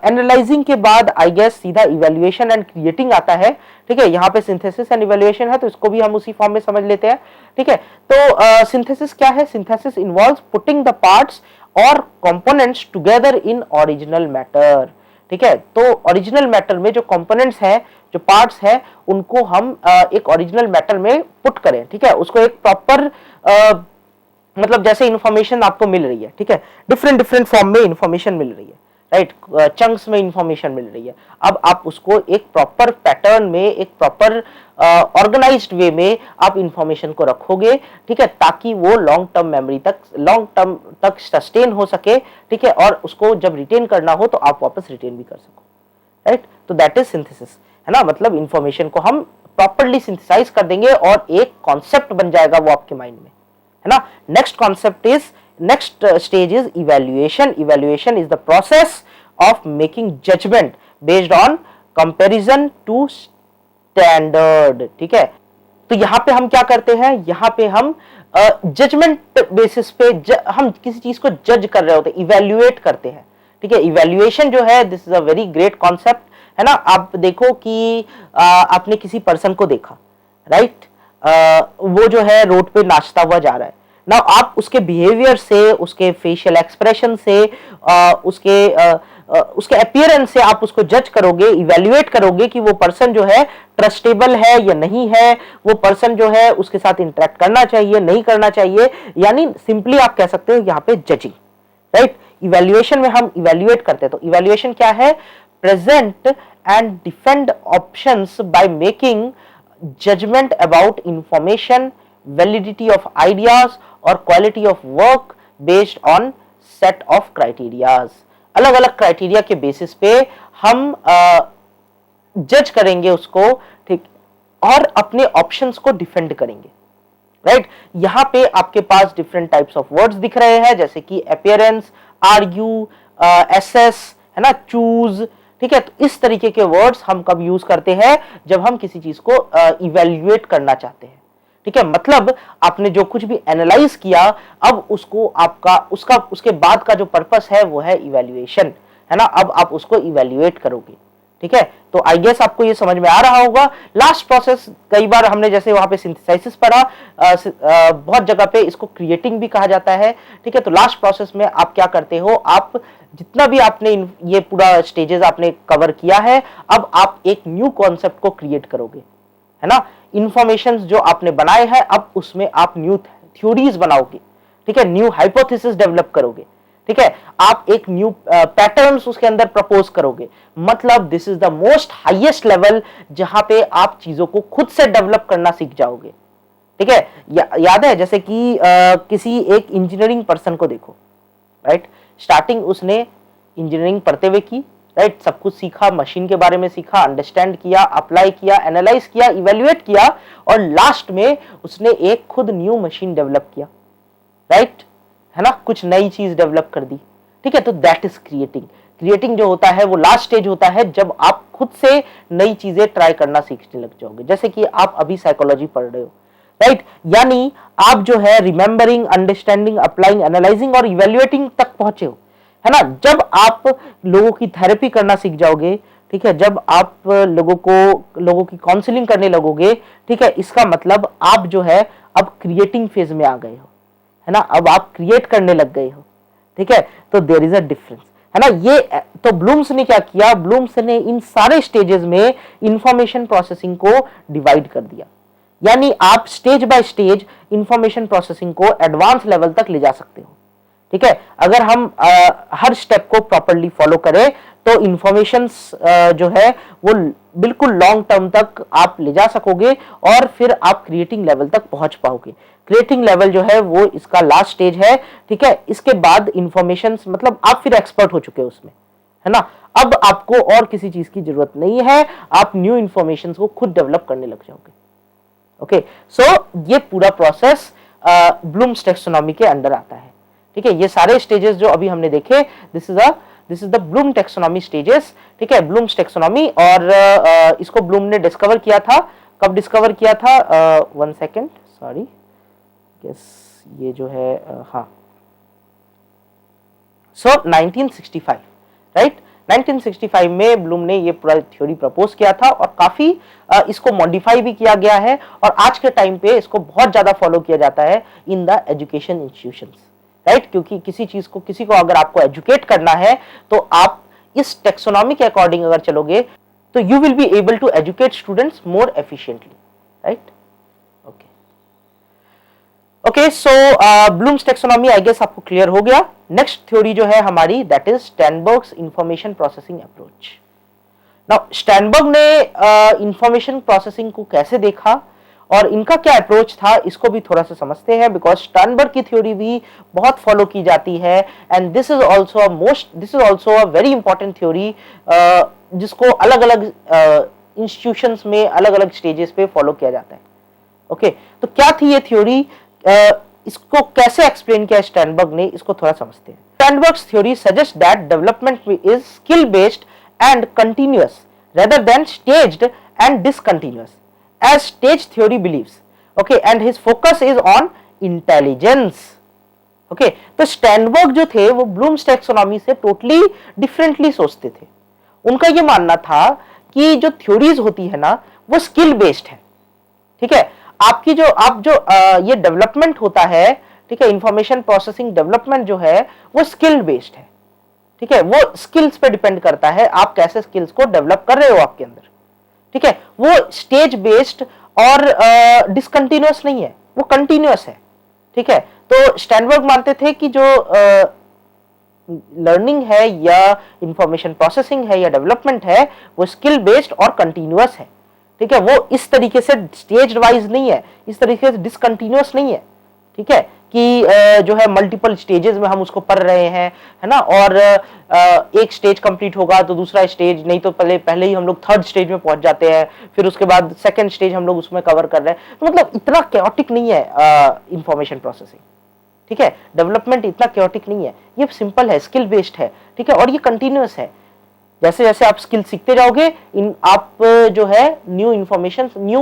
analysing के बाद आई गेस सीधा इवैल्यूएशन एंड क्रिएटिंग आता है, ठीक है। यहाँ पे सिंथेसिस एंड इवैल्यूएशन है, तो इसको भी हम उसी फॉर्म में समझ लेते हैं, ठीक है। तो सिंथेसिस क्या है, synthesis involves putting the parts और components together in original matter, ठीक है। तो ओरिजिनल मैटर में जो कंपोनेंट्स हैं, जो पार्ट्स हैं, उनको हम एक ओरिजिनल मैटर में पुट करें, ठीक है। उसको एक प्रॉपर मतलब जैसे इंफॉर्मेशन आपको मिल रही है, ठीक है, डिफरेंट डिफरेंट फॉर्म में इंफॉर्मेशन मिल रही है, राइट, चंक्स में इंफॉर्मेशन मिल रही है। अब आप उसको एक प्रॉपर पैटर्न में, एक प्रॉपर ऑर्गेनाइज्ड वे में आप इंफॉर्मेशन को रखोगे, ठीक है, ताकि वो लॉन्ग टर्म मेमोरी तक, लॉन्ग टर्म तक सस्टेन हो सके, ठीक है, और उसको जब रिटेन करना हो तो आप वापस रिटेन भी कर सको, राइट। तो दैट इज सिंथेसिस, है ना, मतलब इंफॉर्मेशन को हम प्रॉपरली सिंथेसाइज कर देंगे और एक कॉन्सेप्ट बन जाएगा वो आपके माइंड में, है ना। Next concept is, next stage is evaluation. Evaluation is the process of making judgement based on comparison to standard, ठीक है। तो यहां पे हम क्या करते हैं, यहां पे हम जजमेंट बेसिस पे हम किसी चीज को जज कर रहे होते हैं, इवैल्यूएट करते हैं, ठीक है। इवैल्यूएशन जो है, this is a very great concept, है ना। आप देखो कि आपने किसी पर्सन को देखा, राइट, वो जो है रोड पे नाचता हुआ जा रहा है ना, आप उसके बिहेवियर से, उसके फेशियल एक्सप्रेशन से, उसके अपीयरेंस से आप उसको जज करोगे, इवैल्यूएट करोगे कि वो पर्सन जो है ट्रस्टेबल है या नहीं है, वो पर्सन जो है उसके साथ इंटरेक्ट करना चाहिए, नहीं करना चाहिए, यानी सिंपली आप कह सकते हो यहाँ पे जजिंग, राइट। इवैल्यूएशन में हम इवैल्यूएट करते हैं, तो इवैल्यूएशन क्या है, present and defend options by making judgment about information, validity of ideas और quality of work based on set of criterias। अलग अलग क्राइटेरिया के बेसिस पे हम जज करेंगे उसको, ठीक, और अपने ऑप्शंस को डिफेंड करेंगे, राइट। यहां पे आपके पास डिफरेंट टाइप्स ऑफ वर्ड्स दिख रहे हैं, जैसे कि अपीयरेंस, आर्ग्यू, एसेस, है ना, चूज, ठीक है। तो इस तरीके के वर्ड्स हम कब यूज करते हैं, जब हम किसी चीज को इवैल्यूएट करना चाहते हैं, ठीक है। मतलब आपने जो कुछ भी एनालाइज किया, अब उसको आपका उसके बाद का जो पर्पस है वो है इवैल्यूएशन, है ना। अब आप उसको इवैल्यूएट करोगे, ठीक है, तो आई गेस आपको ये समझ में आ रहा होगा। लास्ट प्रोसेस कई बार हमने जैसे वहां पे सिंथेसाइसिस पढ़ा, बहुत जगह पे इसको क्रिएटिंग भी कहा जाता है। ठीक है, तो लास्ट प्रोसेस में आप क्या करते हो, आप जितना भी आपने ये पूरा स्टेजेस आपने कवर किया है, अब आप एक न्यू कॉन्सेप्ट को क्रिएट करोगे, है ना। इंफॉर्मेशन जो आपने बनाए हैं, अब उसमें आप न्यू थ्योरीज बनाओगे, ठीक है, न्यू हाइपोथेसिस डेवलप करोगे, ठीक है, आप एक न्यू पैटर्न्स उसके अंदर प्रपोज करोगे। मतलब this is the most highest level जहां पे आप चीजों को खुद से डेवलप करना सीख जाओगे। ठीक है, याद है जैसे कि किसी एक इंजीनियरिंग पर्सन को देखो, राइट, स्टार्टिंग उसने इंजीनियरिंग पढ़ते हुए की, राइट, सब कुछ सीखा, मशीन के बारे में सीखा, अंडरस्टैंड किया, अप्लाई किया, एनालाइज किया, इवेल्युएट किया, और लास्ट में उसने एक खुद न्यू मशीन डेवलप किया, राइट, है ना, कुछ नई चीज डेवलप कर दी। ठीक है, तो दैट इज क्रिएटिंग। क्रिएटिंग जो होता है वो लास्ट स्टेज होता है जब आप खुद से नई चीजें ट्राई करना सीखने लग जाओगे। जैसे कि आप अभी साइकोलॉजी पढ़ रहे हो, राइट, यानी आप जो है रिमेंबरिंग, अंडरस्टैंडिंग, अप्लाइंग, एनालाइजिंग और इवेल्युएटिंग तक पहुंचे हो, है ना। जब आप लोगों की थेरेपी करना सीख जाओगे, ठीक है, जब आप लोगों की काउंसलिंग करने लगोगे, ठीक है, इसका मतलब आप जो है अब क्रिएटिंग फेज में आ गए हो, है ना, अब आप क्रिएट करने लग गए हो। ठीक है, तो देयर इज अ डिफरेंस, है ना। ये तो ब्लूम्स ने क्या किया, ब्लूम्स ने इन सारे स्टेजेस में इंफॉर्मेशन प्रोसेसिंग को डिवाइड कर दिया, यानी आप stage by stage information processing को एडवांस लेवल तक ले जा सकते हो। ठीक है, अगर हम हर स्टेप को प्रॉपर्ली फॉलो करें तो इंफॉर्मेशन जो है वो बिल्कुल लॉन्ग टर्म तक आप ले जा सकोगे और फिर आप क्रिएटिंग लेवल तक पहुंच पाओगे। क्रिएटिंग लेवल जो है वो इसका लास्ट स्टेज है। ठीक है, इसके बाद इंफॉर्मेशन मतलब आप फिर एक्सपर्ट हो चुके हो उसमें, है ना। अब आपको और किसी चीज की जरूरत नहीं है, आप न्यू इंफॉर्मेशन को खुद डेवलप करने लग जाओगे। ओके, सो ये पूरा प्रोसेस ब्लूम्स टैक्सोनॉमी के अंडर आता है। ठीक है, ये सारे स्टेजेस जो अभी हमने देखे, this is the Bloom taxonomy stages. ठीक है, ब्लूम्स टैक्सोनॉमी, और इसको ब्लूम ने डिस्कवर किया था। कब डिस्कवर किया था, वन सेकेंड, सॉरी, यस, ये जो है हाँ, सो 1965, राइट, 1965 में ब्लूम ने ये पूरा थ्योरी प्रपोज किया था और काफी इसको मॉडिफाई भी किया गया है, और आज के टाइम पे इसको बहुत ज्यादा फॉलो किया जाता है in the education institutions, right, क्योंकि किसी को अगर आपको एजुकेट करना है तो आप इस टैक्सोनॉमी के अकॉर्डिंग अगर चलोगे तो you will be able to educate students more efficiently, right. Okay, so Bloom's taxonomy I guess आपको क्लियर हो गया। नेक्स्ट थ्योरी जो है हमारी, that is Sternberg's information processing approach. Now Sternberg ने इंफॉर्मेशन प्रोसेसिंग को कैसे देखा और इनका क्या अप्रोच था, इसको भी थोड़ा सा समझते हैं, बिकॉज स्टैनबर्ग की थ्योरी भी बहुत फॉलो की जाती है, and this is also a very important theory, जिसको अलग अलग इंस्टीट्यूशंस में अलग अलग स्टेजेस पे फॉलो किया जाता है। ओके, तो क्या थी ये थ्योरी, इसको कैसे एक्सप्लेन किया स्टैनबर्ग ने, इसको थोड़ा समझते हैं। Sternberg's theory suggest that development is skill based and continuous rather than staged and discontinuous, as stage theory believes. Okay, and his focus is on intelligence. Okay, तो स्टैनबर्ग जो थे वो ब्लूम्स टैक्सोनॉमी से टोटली डिफरेंटली सोचते थे। उनका ये मानना था कि जो थ्योरीज होती है ना वो स्किल बेस्ड है। ठीक है, आप जो ये डेवलपमेंट होता है, ठीक है, इंफॉर्मेशन प्रोसेसिंग डेवलपमेंट जो है वो स्किल बेस्ड है। ठीक है, वो स्किल्स पे डिपेंड करता है, आप कैसे स्किल्स को डेवलप कर रहे हो आपके अंदर। ठीक है, वो स्टेज बेस्ड और डिसकंटिन्यूअस नहीं है, वो कंटिन्यूअस है। ठीक है, तो स्टैनबर्ग मानते थे कि जो लर्निंग है या इंफॉर्मेशन प्रोसेसिंग है या डेवलपमेंट है वो स्किल बेस्ड और कंटिन्यूअस है। ठीक है, वो इस तरीके से स्टेज वाइज नहीं है, इस तरीके से डिसकंटिन्यूअस नहीं है। ठीक है, कि जो है मल्टीपल स्टेजेस में हम उसको पढ़ रहे हैं, है ना, और एक स्टेज कंप्लीट होगा तो दूसरा स्टेज, नहीं तो पहले ही हम लोग थर्ड स्टेज में पहुंच जाते हैं, फिर उसके बाद सेकंड स्टेज हम लोग उसमें कवर कर रहे हैं। तो मतलब इतना कैओटिक नहीं है इंफॉर्मेशन प्रोसेसिंग। ठीक है, डेवलपमेंट इतना कैओटिक नहीं है, ये सिंपल है, स्किल बेस्ड है। ठीक है, और ये कंटिन्यूअस है। जैसे जैसे आप स्किल सीखते जाओगे, आप जो है new information, new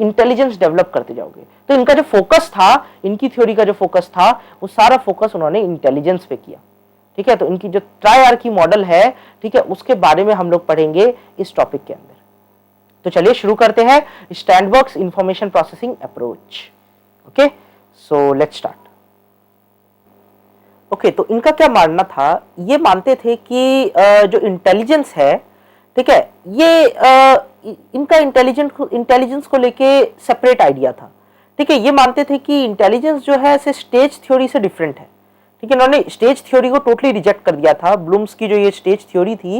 intelligence develop करते जाओगे। तो इनका जो फोकस था, इनकी थ्योरी का जो फोकस था, वो सारा फोकस उन्होंने इंटेलिजेंस पे किया। ठीक है, तो इनकी जो ट्रायआर्की मॉडल है, ठीक है, उसके बारे में हम लोग पढ़ेंगे इस टॉपिक के अंदर। तो चलिए शुरू करते हैं Sternberg's information processing approach. Okay, so let's start. Okay, तो इनका क्या मानना था, ये मानते थे कि जो इंटेलिजेंस है, ठीक है, ये इनका इंटेलिजेंस को लेके सेपरेट आइडिया था। ठीक है, ये मानते थे कि इंटेलिजेंस जो है स्टेज थ्योरी से डिफरेंट है। ठीक है, इन्होंने स्टेज थ्योरी को टोटली रिजेक्ट कर दिया था। ब्लूम्स की जो ये स्टेज थ्योरी थी,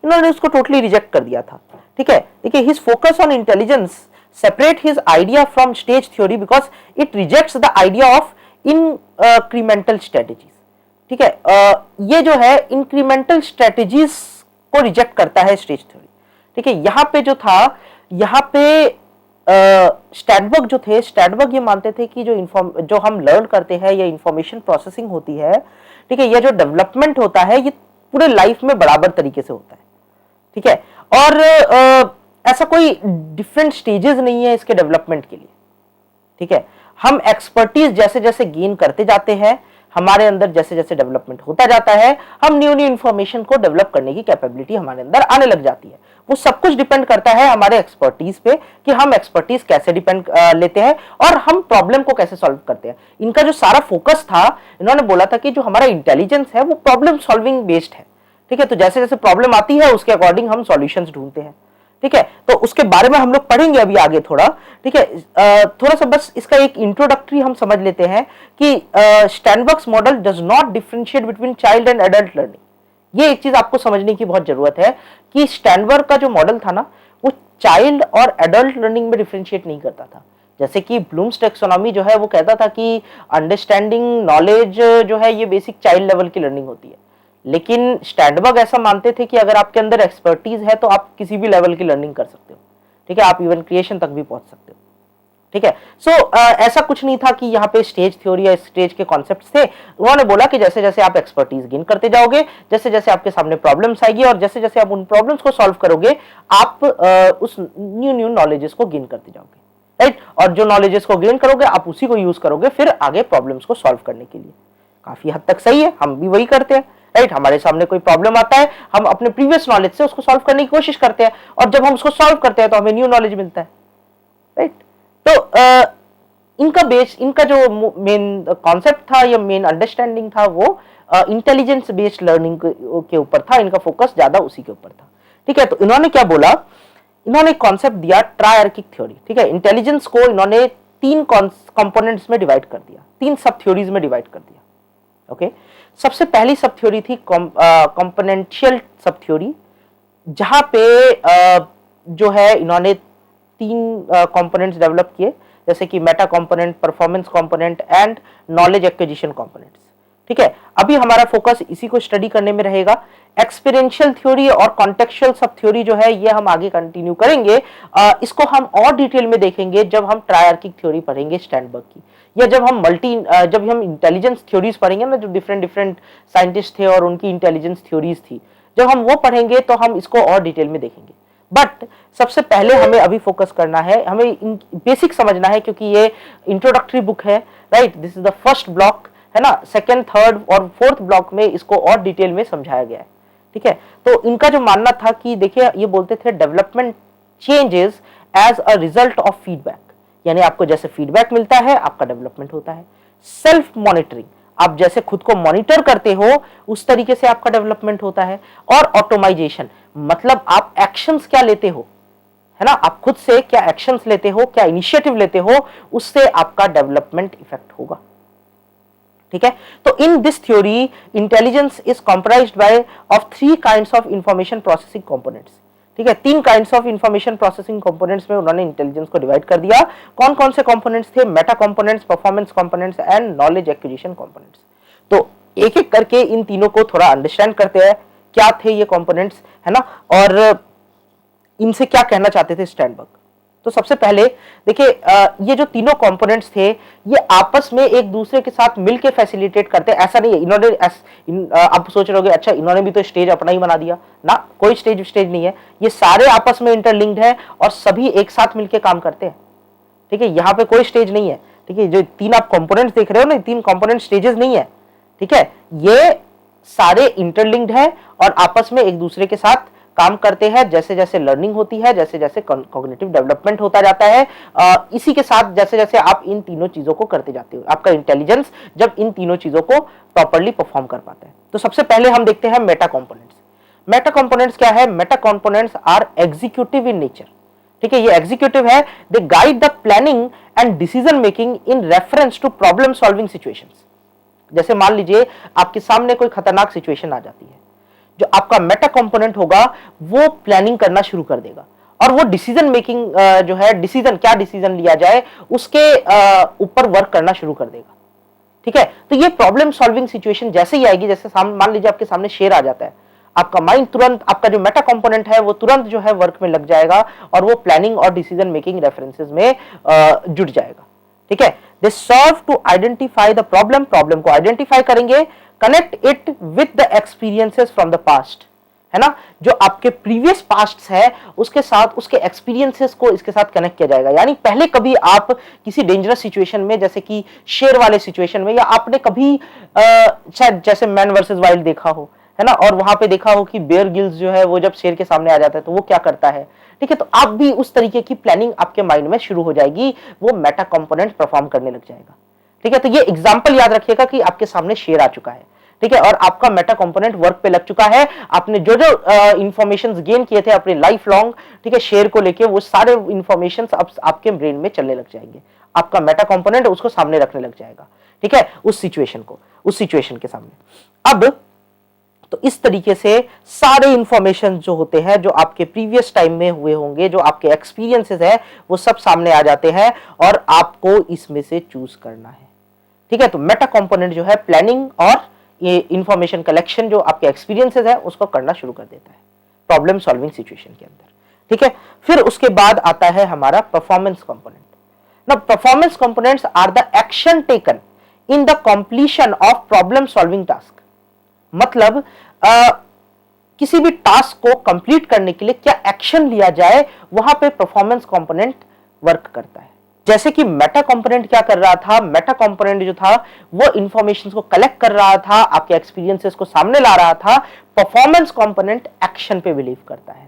इन्होंने उसको टोटली रिजेक्ट कर दिया था। ठीक है, देखिए, his focus on intelligence separate his idea from stage theory because it rejects the idea of incremental strategies. ठीक है, ये जो है इंक्रीमेंटल स्ट्रेटेजीज को रिजेक्ट करता है स्टेज थ्योरी। ठीक है, यहाँ पे जो था, यहाँ पे स्टैंडबर्ग जो थे, स्टैंडबर्ग ये मानते थे कि जो हम लर्न करते हैं, या इंफॉर्मेशन प्रोसेसिंग होती है, ठीक है, यह जो डेवलपमेंट होता है, ये पूरे लाइफ में बराबर तरीके से होता है। ठीक है, और ऐसा कोई डिफरेंट स्टेजेस नहीं है इसके डेवलपमेंट के लिए। ठीक है, हम एक्सपर्टीज जैसे जैसे गेन करते जाते हैं, हमारे अंदर जैसे जैसे डेवलपमेंट होता जाता है, हम न्यू इंफॉर्मेशन को डेवलप करने की कैपेबिलिटी हमारे अंदर आने लग जाती है। वो सब कुछ डिपेंड करता है हमारे एक्सपर्टीज पे कि हम एक्सपर्टीज कैसे लेते हैं और हम प्रॉब्लम को कैसे सॉल्व करते हैं। इनका जो सारा फोकस था, इन्होंने बोला था कि जो हमारा इंटेलिजेंस है वो प्रॉब्लम सॉल्विंग बेस्ड है। ठीक है, तो जैसे जैसे प्रॉब्लम आती है उसके अकॉर्डिंग हम सॉल्यूशंस ढूंढते हैं। ठीक है, तो उसके बारे में हम लोग पढ़ेंगे अभी आगे थोड़ा। ठीक है, थोड़ा सा बस इसका एक इंट्रोडक्टरी हम समझ लेते हैं कि Sternberg's model does not differentiate between child and adult learning. ये एक चीज आपको समझने की बहुत जरूरत है कि स्टैंडबर्ग का जो मॉडल था ना, वो चाइल्ड और एडल्ट लर्निंग में डिफरेंशिएट नहीं करता था। जैसे कि ब्लूम्स टेक्सोनॉमी जो है वो कहता था कि अंडरस्टैंडिंग नॉलेज जो है ये बेसिक चाइल्ड लेवल की लर्निंग होती है, लेकिन स्टैंडबर्ग ऐसा मानते थे कि अगर आपके अंदर एक्सपर्टीज है तो आप किसी भी लेवल की लर्निंग कर सकते हो। ठीक है, आप इवन क्रिएशन तक भी पहुंच सकते हो। ठीक है, सो ऐसा कुछ नहीं था कि यहाँ पे स्टेज थ्योरी या स्टेज के कॉन्सेप्ट्स थे। उन्होंने बोला कि जैसे जैसे आप एक्सपर्टीज गेन करते जाओगे, जैसे जैसे आपके सामने प्रॉब्लम्स आएगी और जैसे जैसे आप उन प्रॉब्लम्स को सॉल्व करोगे, आप उस न्यू नॉलेजेस को गेन करते जाओगे। राइट, और जो नॉलेजेस को गेन करोगे आप उसी को यूज करोगे फिर आगे प्रॉब्लम्स को सॉल्व करने के लिए। काफी हद तक सही है, हम भी वही करते हैं। राइट, हमारे सामने कोई प्रॉब्लम आता है, हम अपने प्रीवियस नॉलेज से उसको सॉल्व करने की कोशिश करते हैं, और जब हम उसको सॉल्व करते हैं तो हमें न्यू नॉलेज मिलता है। राइट, तो इनका जो मेन कॉन्सेप्ट था या मेन अंडरस्टैंडिंग था वो इंटेलिजेंस बेस्ड लर्निंग के ऊपर था। इनका फोकस ज्यादा उसी के ऊपर था। ठीक है, तो इन्होंने क्या बोला, इन्होंने कॉन्सेप्ट दिया ट्रायआर्किक थ्योरी। ठीक है, इंटेलिजेंस को इन्होंने 3 कंपोनेंट्स में डिवाइड कर दिया, 3 सब थ्योरीज में डिवाइड कर दिया। ओके, सबसे पहली सब थ्योरी थी कंपोनेंशियल सब थ्योरी, जहां पे जो है इन्होंने 3 कंपोनेंट्स डेवलप किए, जैसे कि Meta component, performance component and knowledge acquisition components. ठीक है, अभी हमारा फोकस इसी को स्टडी करने में रहेगा। एक्सपीरियंशियल थ्योरी और कॉन्टेक्चुअल सब थ्योरी जो है ये हम आगे कंटिन्यू करेंगे। इसको हम और डिटेल में देखेंगे जब हम ट्रायआर्किक थ्योरी पढ़ेंगे स्टैंडबर्ग की, या जब हम इंटेलिजेंस थ्योरीज पढ़ेंगे ना, जो डिफरेंट साइंटिस्ट थे और उनकी इंटेलिजेंस थ्योरीज थी, जब हम वो पढ़ेंगे तो हम इसको और डिटेल में देखेंगे। बट सबसे पहले हमें अभी फोकस करना है, हमें बेसिक समझना है, क्योंकि ये इंट्रोडक्टरी बुक है। Right, this is the first block, है ना। सेकंड, थर्ड और फोर्थ ब्लॉक में इसको और डिटेल में समझाया गया है। ठीक है, तो इनका जो मानना था कि देखिए, ये बोलते थे development changes as a result of feedback, यानी आपको जैसे फीडबैक मिलता है आपका डेवलपमेंट होता है। सेल्फ मॉनिटरिंग, आप जैसे खुद को मॉनिटर करते हो उस तरीके से आपका डेवलपमेंट होता है। और ऑटोमाइजेशन, मतलब आप एक्शंस क्या लेते हो, है ना, आप खुद से क्या एक्शंस लेते हो, क्या इनिशिएटिव लेते हो, उससे आपका डेवलपमेंट इफेक्ट होगा। ठीक है, तो in this theory intelligence is comprised by of 3 kinds of information processing components. ठीक है, 3 kinds of information processing components में उन्होंने इंटेलिजेंस को डिवाइड कर दिया। कौन कौन से कंपोनेंट्स थे? Meta components, performance components and knowledge acquisition components. तो एक एक करके इन तीनों को थोड़ा अंडरस्टैंड करते हैं, क्या थे ये कंपोनेंट्स, है ना, और इनसे क्या कहना चाहते थे स्टैंडबर्ग। तो सबसे पहले देखिए, ये जो तीनों कंपोनेंट्स थे ये आपस में एक दूसरे के साथ मिलके फैसिलिटेट करते हैं। ऐसा नहीं है इन्होंने आप सोच रहे होगे अच्छा इन्होंने भी तो स्टेज अपना ही बना दिया ना, कोई स्टेज नहीं है, ये सारे आपस में इंटरलिंक्ड है और सभी एक साथ मिलके काम करते हैं। ठीक है, यहाँ पे कोई स्टेज नहीं है। ठीक है, जो 3 आप कंपोनेंट्स देख रहे हो ना, 3 कंपोनेंट स्टेजेस नहीं है। ठीक है, ये सारे इंटरलिंक्ड है और आपस में एक दूसरे के साथ काम करते हैं। जैसे जैसे लर्निंग होती है, जैसे जैसे कॉग्निटिव डेवलपमेंट होता जाता है, इसी के साथ जैसे जैसे आप इन तीनों चीजों को करते जाते हो, आपका इंटेलिजेंस जब इन तीनों चीजों को प्रॉपर्ली परफॉर्म कर पाता है। तो सबसे पहले हम देखते हैं मेटा कंपोनेंट्स। मेटा कंपोनेंट्स क्या है? Meta components are executive in nature. ठीक है, ये एग्जीक्यूटिव है। They guide the planning and decision making in reference to problem solving situations. जैसे मान लीजिए आपके सामने कोई खतरनाक सिचुएशन आ जाती है, जो आपका मेटा कंपोनेंट होगा वो प्लानिंग करना शुरू कर देगा और वो डिसीजन मेकिंग जो है, डिसीजन क्या डिसीजन लिया जाए उसके ऊपर वर्क करना शुरू कर देगा। ठीक है, तो ये प्रॉब्लम सॉल्विंग सिचुएशन जैसे ही आएगी, जैसे मान लीजिए आपके सामने शेर आ जाता है, आपका माइंड तुरंत, आपका जो मेटा कंपोनेंट है वो तुरंत जो है वर्क में लग जाएगा और वो प्लानिंग और डिसीजन मेकिंग रेफरेंसेस में जुड़ जाएगा। ठीक है, they serve to identify the problem, problem को आइडेंटिफाई करेंगे, connect it with the experiences from the past, है ना, जो आपके प्रीवियस पास्ट है उसके साथ, उसके एक्सपीरियंसेस को इसके साथ कनेक्ट किया जाएगा। यानी पहले कभी आप किसी डेंजरस सिचुएशन में, जैसे कि शेर वाले सिचुएशन में, या आपने कभी शायद जैसे मैन वर्सेस वाइल्ड देखा हो, है ना, और वहां पे देखा हो कि बेयर गिल्स जो है वो जब शेर के सामने आ जाता है तो वो क्या करता है। ठीक है, तो आप भी उस तरीके की प्लानिंग आपके माइंड में शुरू हो जाएगी, वो मेटा कंपोनेंट परफॉर्म करने लग जाएगा। ठीक है, तो ये एग्जांपल याद रखिएगा कि आपके सामने शेर आ चुका है, ठीक है, और आपका मेटा कंपोनेंट वर्क पे लग चुका है। आपने जो जो इंफॉर्मेशंस गेन किए थे अपने लाइफ लॉन्ग, ठीक है, शेयर को लेके, वो सारे इंफॉर्मेशंस अब आपके ब्रेन में चलने लग जाएंगे। आपका मेटा कंपोनेंट उसको सामने रखने लग जाएगा। ठीक है, उस सिचुएशन के सामने। अब तो इस तरीके से सारे इंफॉर्मेशन जो होते हैं, जो आपके प्रीवियस टाइम में हुए होंगे, जो आपके एक्सपीरियंसेस है, वो सब सामने आ जाते हैं और आपको इसमें से चूज करना है। ठीक है, तो मेटा कंपोनेंट जो है प्लानिंग और ये इंफॉर्मेशन कलेक्शन जो आपके एक्सपीरियंसेस है उसको करना शुरू कर देता है प्रॉब्लम सॉल्विंग सिचुएशन के अंदर। ठीक है, फिर उसके बाद आता है हमारा performance component. Now performance components are the action taken in the completion of problem solving task. मतलब किसी भी टास्क को कंप्लीट करने के लिए क्या एक्शन लिया जाए, वहां पे परफॉर्मेंस कंपोनेंट वर्क करता है। जैसे कि मेटा कंपोनेंट क्या कर रहा था, मेटा कंपोनेंट जो था वो इंफॉर्मेशन को कलेक्ट कर रहा था, आपके एक्सपीरियंसेस को सामने ला रहा था। परफॉर्मेंस कंपोनेंट एक्शन पे बिलीव करता है।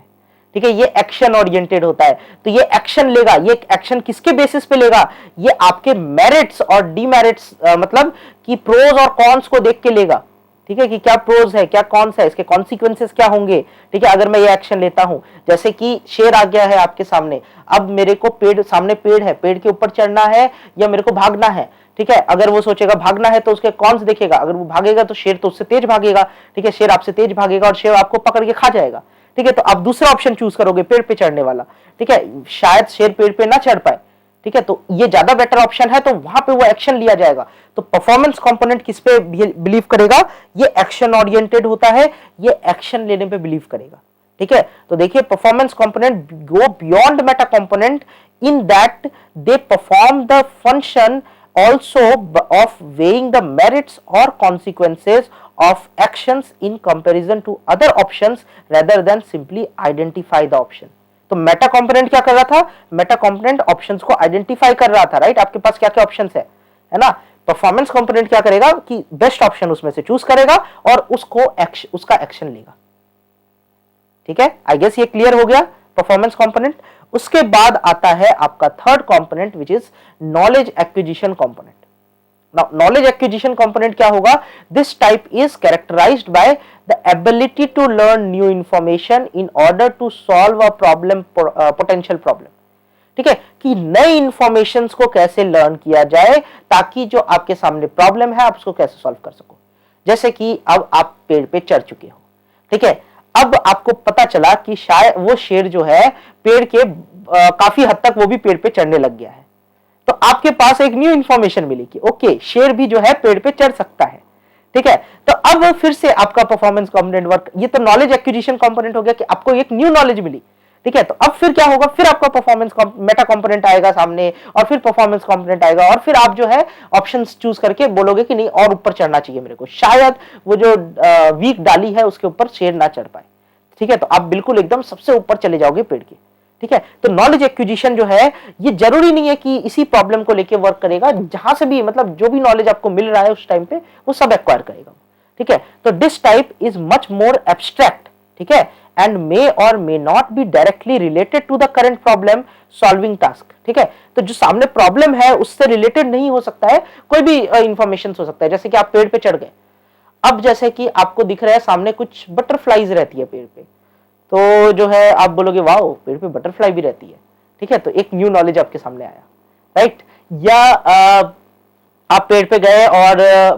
ठीक है, ये एक्शन ओरिएंटेड होता है, तो ये एक्शन लेगा। ये एक्शन किसके बेसिस पे लेगा? ये आपके मेरिट्स और डीमेरिट्स, मतलब कि प्रोज और कॉन्स को देख के लेगा। ठीक है, कि क्या प्रोज है, क्या कॉन्स है, इसके कॉन्सिक्वेंसेस क्या होंगे। ठीक है, अगर मैं ये एक्शन लेता हूं, जैसे कि शेर आ गया है आपके सामने, अब मेरे को सामने पेड़ है, पेड़ के ऊपर चढ़ना है या मेरे को भागना है। ठीक है, अगर वो सोचेगा भागना है तो उसके कॉन्स देखेगा, अगर वो भागेगा तो शेर तो उससे तेज भागेगा। ठीक है, शेर आपसे तेज भागेगा और शेर आपको पकड़ के खा जाएगा। ठीक है, तो आप दूसरा ऑप्शन चूज करोगे, पेड़ पे चढ़ने वाला। ठीक है, शायद शेर पेड़ पे ना चढ़ पाए। ठीक है, तो ये ज्यादा बेटर ऑप्शन है, तो वहां पे वो एक्शन लिया जाएगा। तो परफॉर्मेंस कंपोनेंट किस पे बिलीव करेगा? ये एक्शन ओरिएंटेड होता है, ये एक्शन लेने पे बिलीव करेगा। ठीक है, तो देखिए performance component go beyond Meta component in that they perform the function also of weighing the merits or consequences of actions in comparison to other options rather than simply identify the option। तो Meta component क्या कर रहा था? Meta component options को identify कर रहा था, right? आपके पास क्या क्या ऑप्शंस है ना? परफॉर्मेंस कंपोनेंट क्या करेगा कि बेस्ट ऑप्शन उसमें से चूज करेगा और उसका एक्शन लेगा। ठीक है, आई गेस ये क्लियर हो गया परफॉर्मेंस कंपोनेंट। उसके बाद आता है आपका third component which is knowledge acquisition component. Now knowledge acquisition component क्या होगा? This type is characterised by the ability to learn new information in order to solve a problem, potential problem. ठीक है, कि नए इंफॉर्मेशन को कैसे learn किया जाए ताकि जो आपके सामने प्रॉब्लम है आप उसको कैसे सॉल्व कर सको। जैसे कि अब आप पेड़ पे चढ़ चुके हो, ठीक है, अब आपको पता चला कि शायद वो शेर जो है पेड़ के काफी हद तक वो भी पेड़ पे चढ़ने लग गया है। तो आपके पास एक न्यू इंफॉर्मेशन मिली कि ओके शेर भी जो है पेड़ पे चढ़ सकता है। ठीक है, तो अब फिर से आपका परफॉर्मेंस कंपोनेंट वर्क, ये तो नॉलेज एक्विजिशन कंपोनेंट हो गया कि आपको एक न्यू नॉलेज मिली। ठीक है, तो अब फिर क्या होगा? फिर आपका परफॉर्मेंस मेटा कंपोनेंट आएगा सामने और फिर परफॉर्मेंस कंपोनेंट आएगा और फिर आप जो है ऑप्शंस चूज करके बोलोगे कि नहीं और ऊपर चढ़ना चाहिए मेरे को, शायद वो जो वीक डाली है उसके ऊपर शेर ना चढ़ पाए। ठीक है, तो आप बिल्कुल एकदम सबसे ऊपर चले जाओगे पेड़ के। ठीक है, तो नॉलेज एक्विजिशन जो है ये जरूरी नहीं है कि इसी प्रॉब्लम को लेके वर्क करेगा, जहां से भी मतलब जो भी नॉलेज आपको मिल रहा है उस टाइम पे वो सब एक्वायर करेगा। ठीक है। तो this type is much more abstract, ठीक है, and may or may not be directly related to the current problem solving task, ठीक है। तो जो सामने प्रॉब्लम है उससे रिलेटेड नहीं हो सकता है, कोई भी इंफॉर्मेशन हो सकता है। जैसे कि आप पेड़ पे चढ़ गए, अब जैसे कि आपको दिख रहा है सामने कुछ बटरफ्लाईज रहती है पेड़ पे, तो जो है आप बोलोगे वाह पेड़ पे बटरफ्लाई भी रहती है, ठीक है। तो एक न्यू नॉलेज आपके सामने आया, राइट। या आप पेड़ पे गए और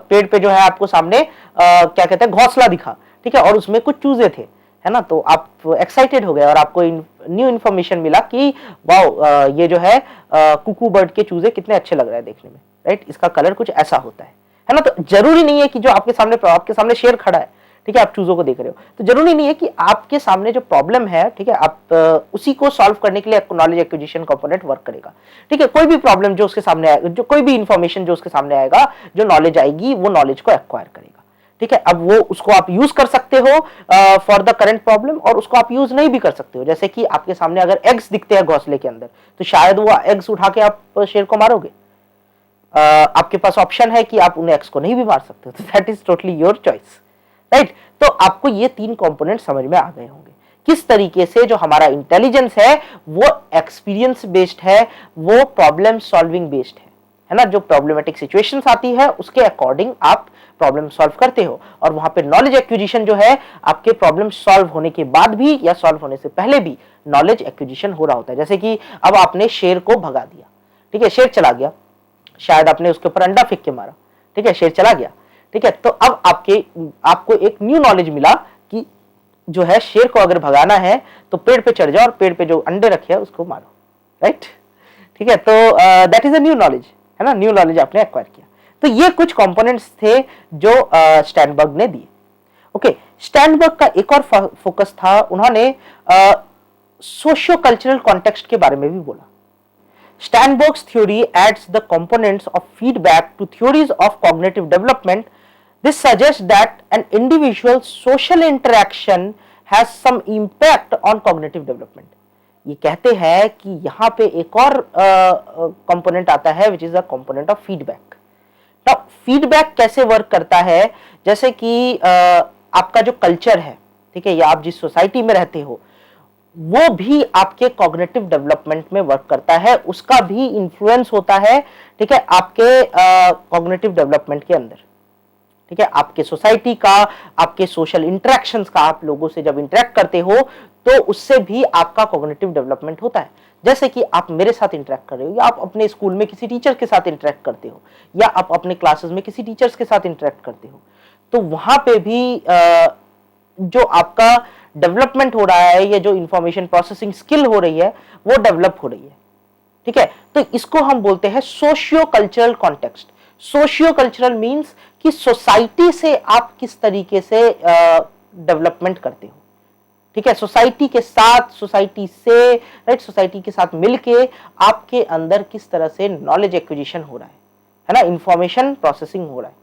पेड़ पे जो है आपको सामने क्या कहते हैं घोंसला दिखा, ठीक है, और उसमें कुछ चूजे थे, है ना। तो आप एक्साइटेड हो गए और आपको न्यू इन्फॉर्मेशन मिला कि वाह ये जो है कुकू बर्ड के चूजे कितने अच्छे लग रहे हैं देखने में, राइट। इसका कलर कुछ ऐसा होता है ना। तो जरूरी नहीं है कि जो आपके सामने शेर खड़ा है, ठीक है, आप चूजों को देख रहे हो, तो जरूरी नहीं है कि आपके सामने जो प्रॉब्लम है, ठीक है, आप उसी को सॉल्व करने के लिए नॉलेज एक्विजिशन कंपोनेंट वर्क करेगा, ठीक है। कोई भी प्रॉब्लम जो उसके सामने आएगा, जो कोई भी इंफॉर्मेशन जो उसके सामने आएगा, जो नॉलेज आएगी वो नॉलेज को एक्वायर करेगा, ठीक है। अब वो उसको आप यूज कर सकते हो फॉर द करंट प्रॉब्लम, और उसको आप यूज नहीं भी कर सकते हो। जैसे कि आपके सामने अगर एग्स दिखते हैं घोंसले के अंदर, तो शायद वो एग्स उठा के आप शेर को मारोगे। आपके पास ऑप्शन है कि आप उन एग्स को नहीं भी मार सकते, तो that is totally your choice, right. तो आपको ये तीन कंपोनेंट समझ में आ गए होंगे किस तरीके से जो हमारा इंटेलिजेंस है वो एक्सपीरियंस बेस्ड है, वो प्रॉब्लम सॉल्विंग बेस्ड है ना। जो प्रॉब्लमेटिक सिचुएशंस आती है उसके अकॉर्डिंग आप प्रॉब्लम सॉल्व करते हो, और वहां पे नॉलेज एक्विजिशन जो है आपके प्रॉब्लम सॉल्व होने के बाद भी या सॉल्व होने से पहले भी नॉलेज एक्विजिशन हो रहा होता है। जैसे कि अब आपने शेर को भगा दिया, ठीक है, शेर चला गया, शायद आपने उसके ऊपर अंडा फेंक के मारा, ठीक है, शेर चला गया, ठीक है। तो अब आपको एक न्यू नॉलेज मिला कि जो है शेर को अगर भगाना है तो पेड़ पे चढ़ जाओ और पेड़ पे जो अंडे रखे हैं उसको मारो, राइट, ठीक है। तो that is a new knowledge, है ना, न्यू नॉलेज आपने एक्वायर किया। तो ये कुछ कंपोनेंट्स थे जो स्टैनबर्ग ने दिए। ओके, स्टैनबर्ग का एक और फोकस था, उन्होंने सोशियो कल्चरल कॉन्टेक्स्ट के बारे में भी बोला। Sternberg's theory adds the components of feedback to theories of cognitive development. This suggests that an individual's social interaction has some impact on cognitive development. ये कहते हैं कि यहाँ पे एक और कंपोनेंट आता है which is a component of feedback. Now feedback कैसे वर्क करता है, जैसे कि आपका जो कल्चर है, ठीक है, या आप जिस सोसाइटी में रहते हो वो भी आपके कॉग्निटिव डेवलपमेंट में वर्क करता है, उसका भी इन्फ्लुएंस होता है, ठीक है, आपके कॉग्निटिव डेवलपमेंट के अंदर, ठीक है। आपके सोसाइटी का, आपके सोशल इंटरेक्शंस का, आप लोगों से जब इंटरेक्ट करते हो तो उससे भी आपका कॉग्निटिव डेवलपमेंट होता है। जैसे कि आप मेरे साथ इंटरेक्ट कर रहे हो, या आप अपने स्कूल में किसी टीचर के साथ इंटरेक्ट करते हो, या आप अपने क्लासेस में किसी टीचर्स के साथ इंटरेक्ट करते हो, तो वहां पे भी जो आपका डेवलपमेंट हो रहा है, या जो इंफॉर्मेशन प्रोसेसिंग स्किल हो रही है वो डेवलप हो रही है, ठीक है। तो इसको हम बोलते हैं socio cultural context. Socio cultural means कि सोसाइटी से आप किस तरीके से डेवलपमेंट करते हो, ठीक है, सोसाइटी के साथ, सोसाइटी से, राइट, सोसाइटी के साथ मिलके आपके अंदर किस तरह से नॉलेज एक्विजिशन हो रहा है ना, इंफॉर्मेशन प्रोसेसिंग हो रहा है।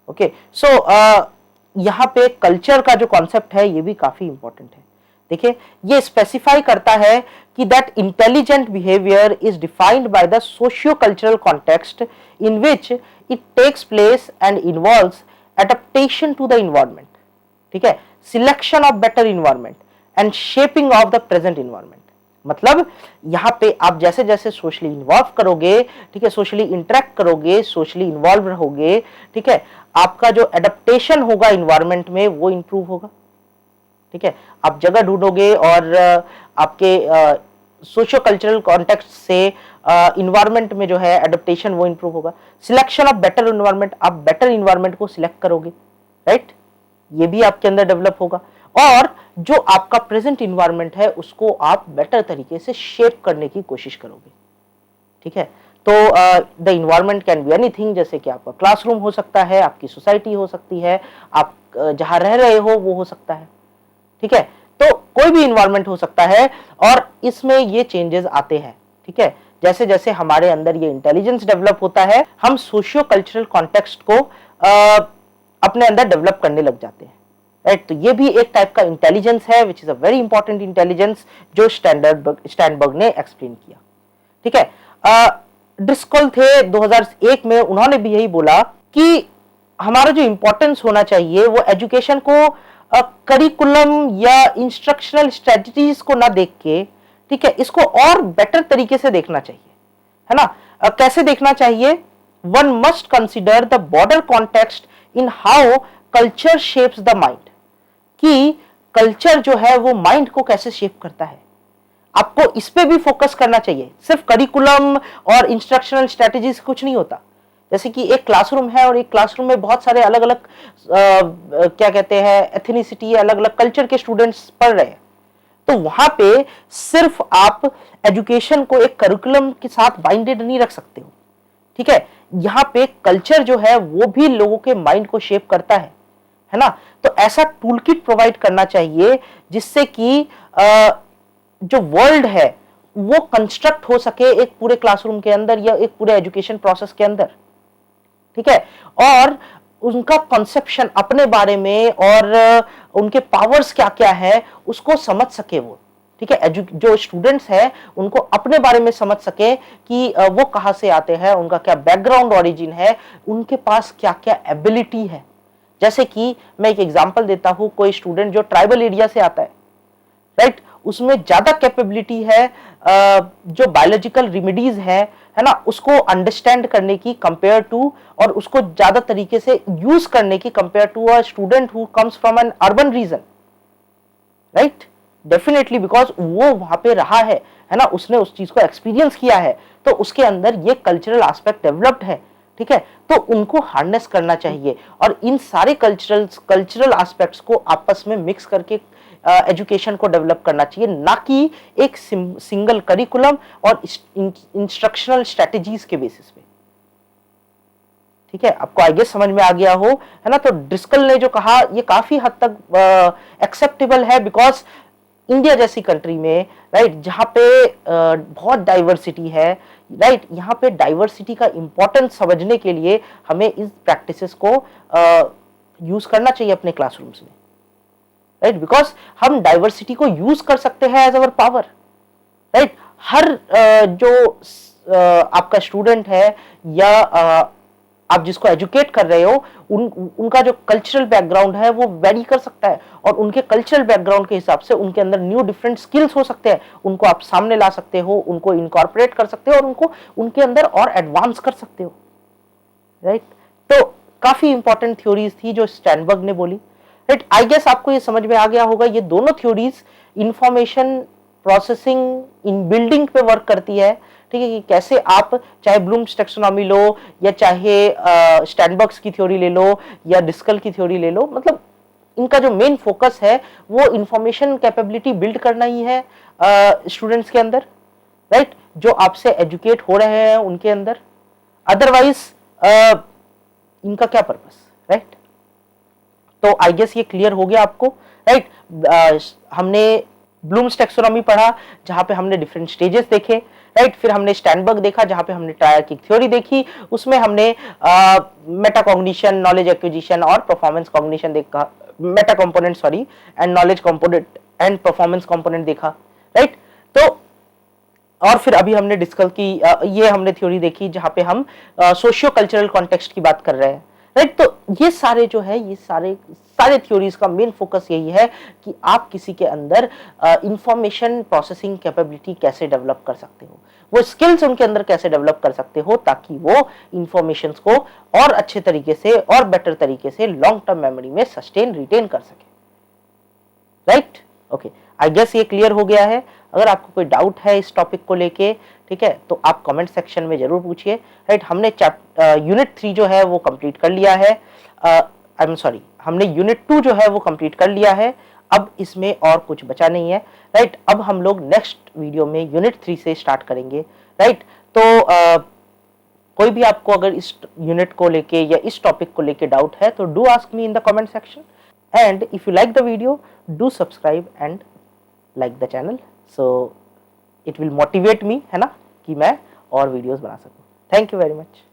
ओके, सो यहाँ पे कल्चर का जो कॉन्सेप्ट है ये भी काफी इंपॉर्टेंट है। देखिए, ये स्पेसिफाई करता है कि that intelligent behaviour is defined by the socio cultural context in which it takes place and involves adaptation to the environment, ठीक है, selection of better environment and shaping of the present environment. मतलब यहाँ पे आप जैसे जैसे socially involve करोगे, ठीक है, सोशली इंटरेक्ट करोगे, सोशली इन्वॉल्व रहोगे, ठीक है, आपका जो एडेप्टेशन होगा इन्वायरमेंट में वो इंप्रूव होगा, ठीक है। आप जगह ढूंढोगे और आपके सोशियो कल्चरल कॉन्टेक्स्ट से इन्वायरमेंट में जो है एडेप्टेशन वो इंप्रूव होगा। सिलेक्शन ऑफ बेटर इन्वायरमेंट, आप बेटर इन्वायरमेंट को सिलेक्ट करोगे, राइट, ये भी आपके अंदर डेवलप होगा। और जो आपका प्रेजेंट इन्वायरमेंट है उसको आप बेटर तरीके से शेप करने की कोशिश करोगे, ठीक है। तो the environment can be anything, जैसे कि आपका क्लासरूम हो सकता है, आपकी सोसाइटी हो सकती है, आप जहां रह रहे हो वो हो सकता है, ठीक है। तो कोई भी इन्वायरमेंट हो सकता है और इसमें ये चेंजेस आते हैं, ठीक है। जैसे जैसे हमारे अंदर ये इंटेलिजेंस डेवलप होता है, हम सोशियो कल्चरल कॉन्टेक्स्ट को अपने अंदर डेवलप करने लग जाते हैं, राइट। तो ये भी एक टाइप का इंटेलिजेंस है which is a very important intelligence जो स्टैनबर्ग ने एक्सप्लेन किया, ठीक है। ड्रिस्कॉल थे 2001 में, उन्होंने भी यही बोला कि हमारा जो इम्पोर्टेंस होना चाहिए वो एजुकेशन को करिकुलम या इंस्ट्रक्शनल स्ट्रेटजीज को ना देख के, ठीक है, इसको और बेटर तरीके से देखना चाहिए, है ना। कैसे देखना चाहिए? One must consider the border context in how culture shapes the mind, कि कल्चर जो है वो माइंड को कैसे शेप करता है। आपको इस पे भी फोकस करना चाहिए, सिर्फ करिकुलम और इंस्ट्रक्शनल स्ट्रेटजीज कुछ नहीं होता। जैसे कि एक क्लासरूम है और एक क्लासरूम में बहुत सारे अलग अलग क्या कहते हैं एथनिसिटी, अलग अलग कल्चर के स्टूडेंट्स पढ़ रहे हैं, तो वहां पे सिर्फ आप एजुकेशन को एक करिकुलम के साथ बाइंडेड नहीं रख सकते हो, ठीक है। यहाँ पे कल्चर जो है वो भी लोगों के माइंड को शेप करता है ना। तो ऐसा टूल किट प्रोवाइड करना चाहिए जिससे कि जो वर्ल्ड है वो कंस्ट्रक्ट हो सके एक पूरे क्लासरूम के अंदर या एक पूरे एजुकेशन प्रोसेस के अंदर, ठीक है। और उनका कॉन्सेप्शन अपने बारे में और उनके पावर्स क्या क्या है उसको समझ सके वो, ठीक है। जो स्टूडेंट्स हैं उनको अपने बारे में समझ सके कि वो कहाँ से आते हैं, उनका क्या बैकग्राउंड ओरिजिन है, उनके पास क्या क्या एबिलिटी है। जैसे कि मैं एक एग्जांपल देता हूं, कोई स्टूडेंट जो ट्राइबल एरिया से आता है, राइट, उसमें ज्यादा कैपेबिलिटी है जो बायोलॉजिकल रेमेडीज है ना, उसको अंडरस्टैंड करने की कंपेयर टू, और उसको ज्यादा तरीके से यूज करने की compare to a student who comes from an urban region, right. Definitely, because वो वहां पे रहा है ना, उसने उस चीज को एक्सपीरियंस किया है, तो उसके अंदर ये कल्चरल एस्पेक्ट डेवलप्ड है, ठीक है। तो उनको हार्नेस करना चाहिए और इन सारे कल्चरल एस्पेक्ट्स को आपस में मिक्स करके एजुकेशन को डेवलप करना चाहिए, ना कि एक सिंगल करिकुलम और इंस्ट्रक्शनल स्ट्रेटजीज के बेसिस पे, ठीक है। आपको आई गेस समझ में आ गया हो, है ना। तो ड्रिस्कल ने जो कहा ये काफी हद तक एक्सेप्टेबल है, बिकॉज इंडिया जैसी कंट्री में, राइट, जहां पे बहुत डाइवर्सिटी है, राइट, यहाँ पे डाइवर्सिटी का इंपॉर्टेंस समझने के लिए हमें इस प्रैक्टिसेस को यूज करना चाहिए अपने क्लासरूम्स में, राइट, बिकॉज हम डाइवर्सिटी को यूज कर सकते हैं एज अवर पावर, राइट। हर जो आपका स्टूडेंट है या आप जिसको एजुकेट कर रहे हो, उनका जो कल्चरल बैकग्राउंड है वो वेरी कर सकता है, और उनके कल्चरल बैकग्राउंड के हिसाब से उनके अंदर न्यू डिफरेंट स्किल्स हो सकते हैं, उनको आप सामने ला सकते हो, उनको इनकॉर्पोरेट कर सकते हो और उनको उनके अंदर और एडवांस कर सकते हो, राइट। तो काफी इंपॉर्टेंट थ्योरीज थी जो स्टैनबर्ग ने बोली, राइट। आई गेस आपको ये समझ में आ गया होगा, ये दोनों थ्योरीज इंफॉर्मेशन प्रोसेसिंग इन बिल्डिंग पे वर्क करती है, ठीक है, कि कैसे आप चाहे ब्लूम्स टैक्सोनॉमी लो या चाहे स्टैनबर्ग्स की थ्योरी ले लो या ड्रिस्कल की थ्योरी ले लो, मतलब इनका जो मेन फोकस है वो इंफॉर्मेशन कैपेबिलिटी बिल्ड करना ही है स्टूडेंट्स के अंदर, राइट, जो आपसे एजुकेट हो रहे हैं उनके अंदर। अदरवाइज इनका क्या पर्पस, राइट। तो आई गेस ये क्लियर हो गया आपको, राइट। हमने ब्लूम्स टैक्सोनॉमी पढ़ा जहां पे हमने डिफरेंट स्टेजेस देखे, राइट। फिर हमने स्टैनबर्ग देखा जहां पे हमने ट्रायर्किक थ्योरी देखी, उसमें हमने मेटा कॉग्निशन, नॉलेज एक्विजिशन और परफॉर्मेंस कॉग्निशन देखा, Meta component sorry and knowledge component and performance component देखा, राइट। तो और फिर अभी हमने डिस्कस की ये हमने थ्योरी देखी जहां पे हम सोशियो कल्चरल कॉन्टेक्स्ट की बात कर रहे हैं, राइट। तो ये सारे जो है ये सारे थ्योरीज का मेन फोकस यही है कि आप किसी के अंदर इंफॉर्मेशन प्रोसेसिंग कैपेबिलिटी कैसे डेवलप कर सकते हो, वो स्किल्स उनके अंदर कैसे डेवलप कर सकते हो ताकि वो इंफॉर्मेशन को और अच्छे तरीके से और बेटर तरीके से लॉन्ग टर्म मेमोरी में सस्टेन रिटेन कर सके, राइट। ओके, आई गेस ये क्लियर हो गया है। अगर आपको कोई डाउट है इस टॉपिक को लेके, ठीक है, तो आप कमेंट सेक्शन में जरूर पूछिए, राइट। हमने यूनिट 3 जो है वो कंप्लीट कर लिया है, आई एम सॉरी, हमने यूनिट 2 जो है वो कंप्लीट कर लिया है, अब इसमें और कुछ बचा नहीं है, राइट। अब हम लोग नेक्स्ट वीडियो में यूनिट 3 से स्टार्ट करेंगे, राइट। तो कोई भी आपको अगर इस यूनिट को लेके या इस टॉपिक को लेके डाउट है तो do ask me in the comment section, and if you like the video do subscribe and like the channel, so it will motivate me, है ना, कि मैं और वीडियोस बना सकूं। Thank you very much.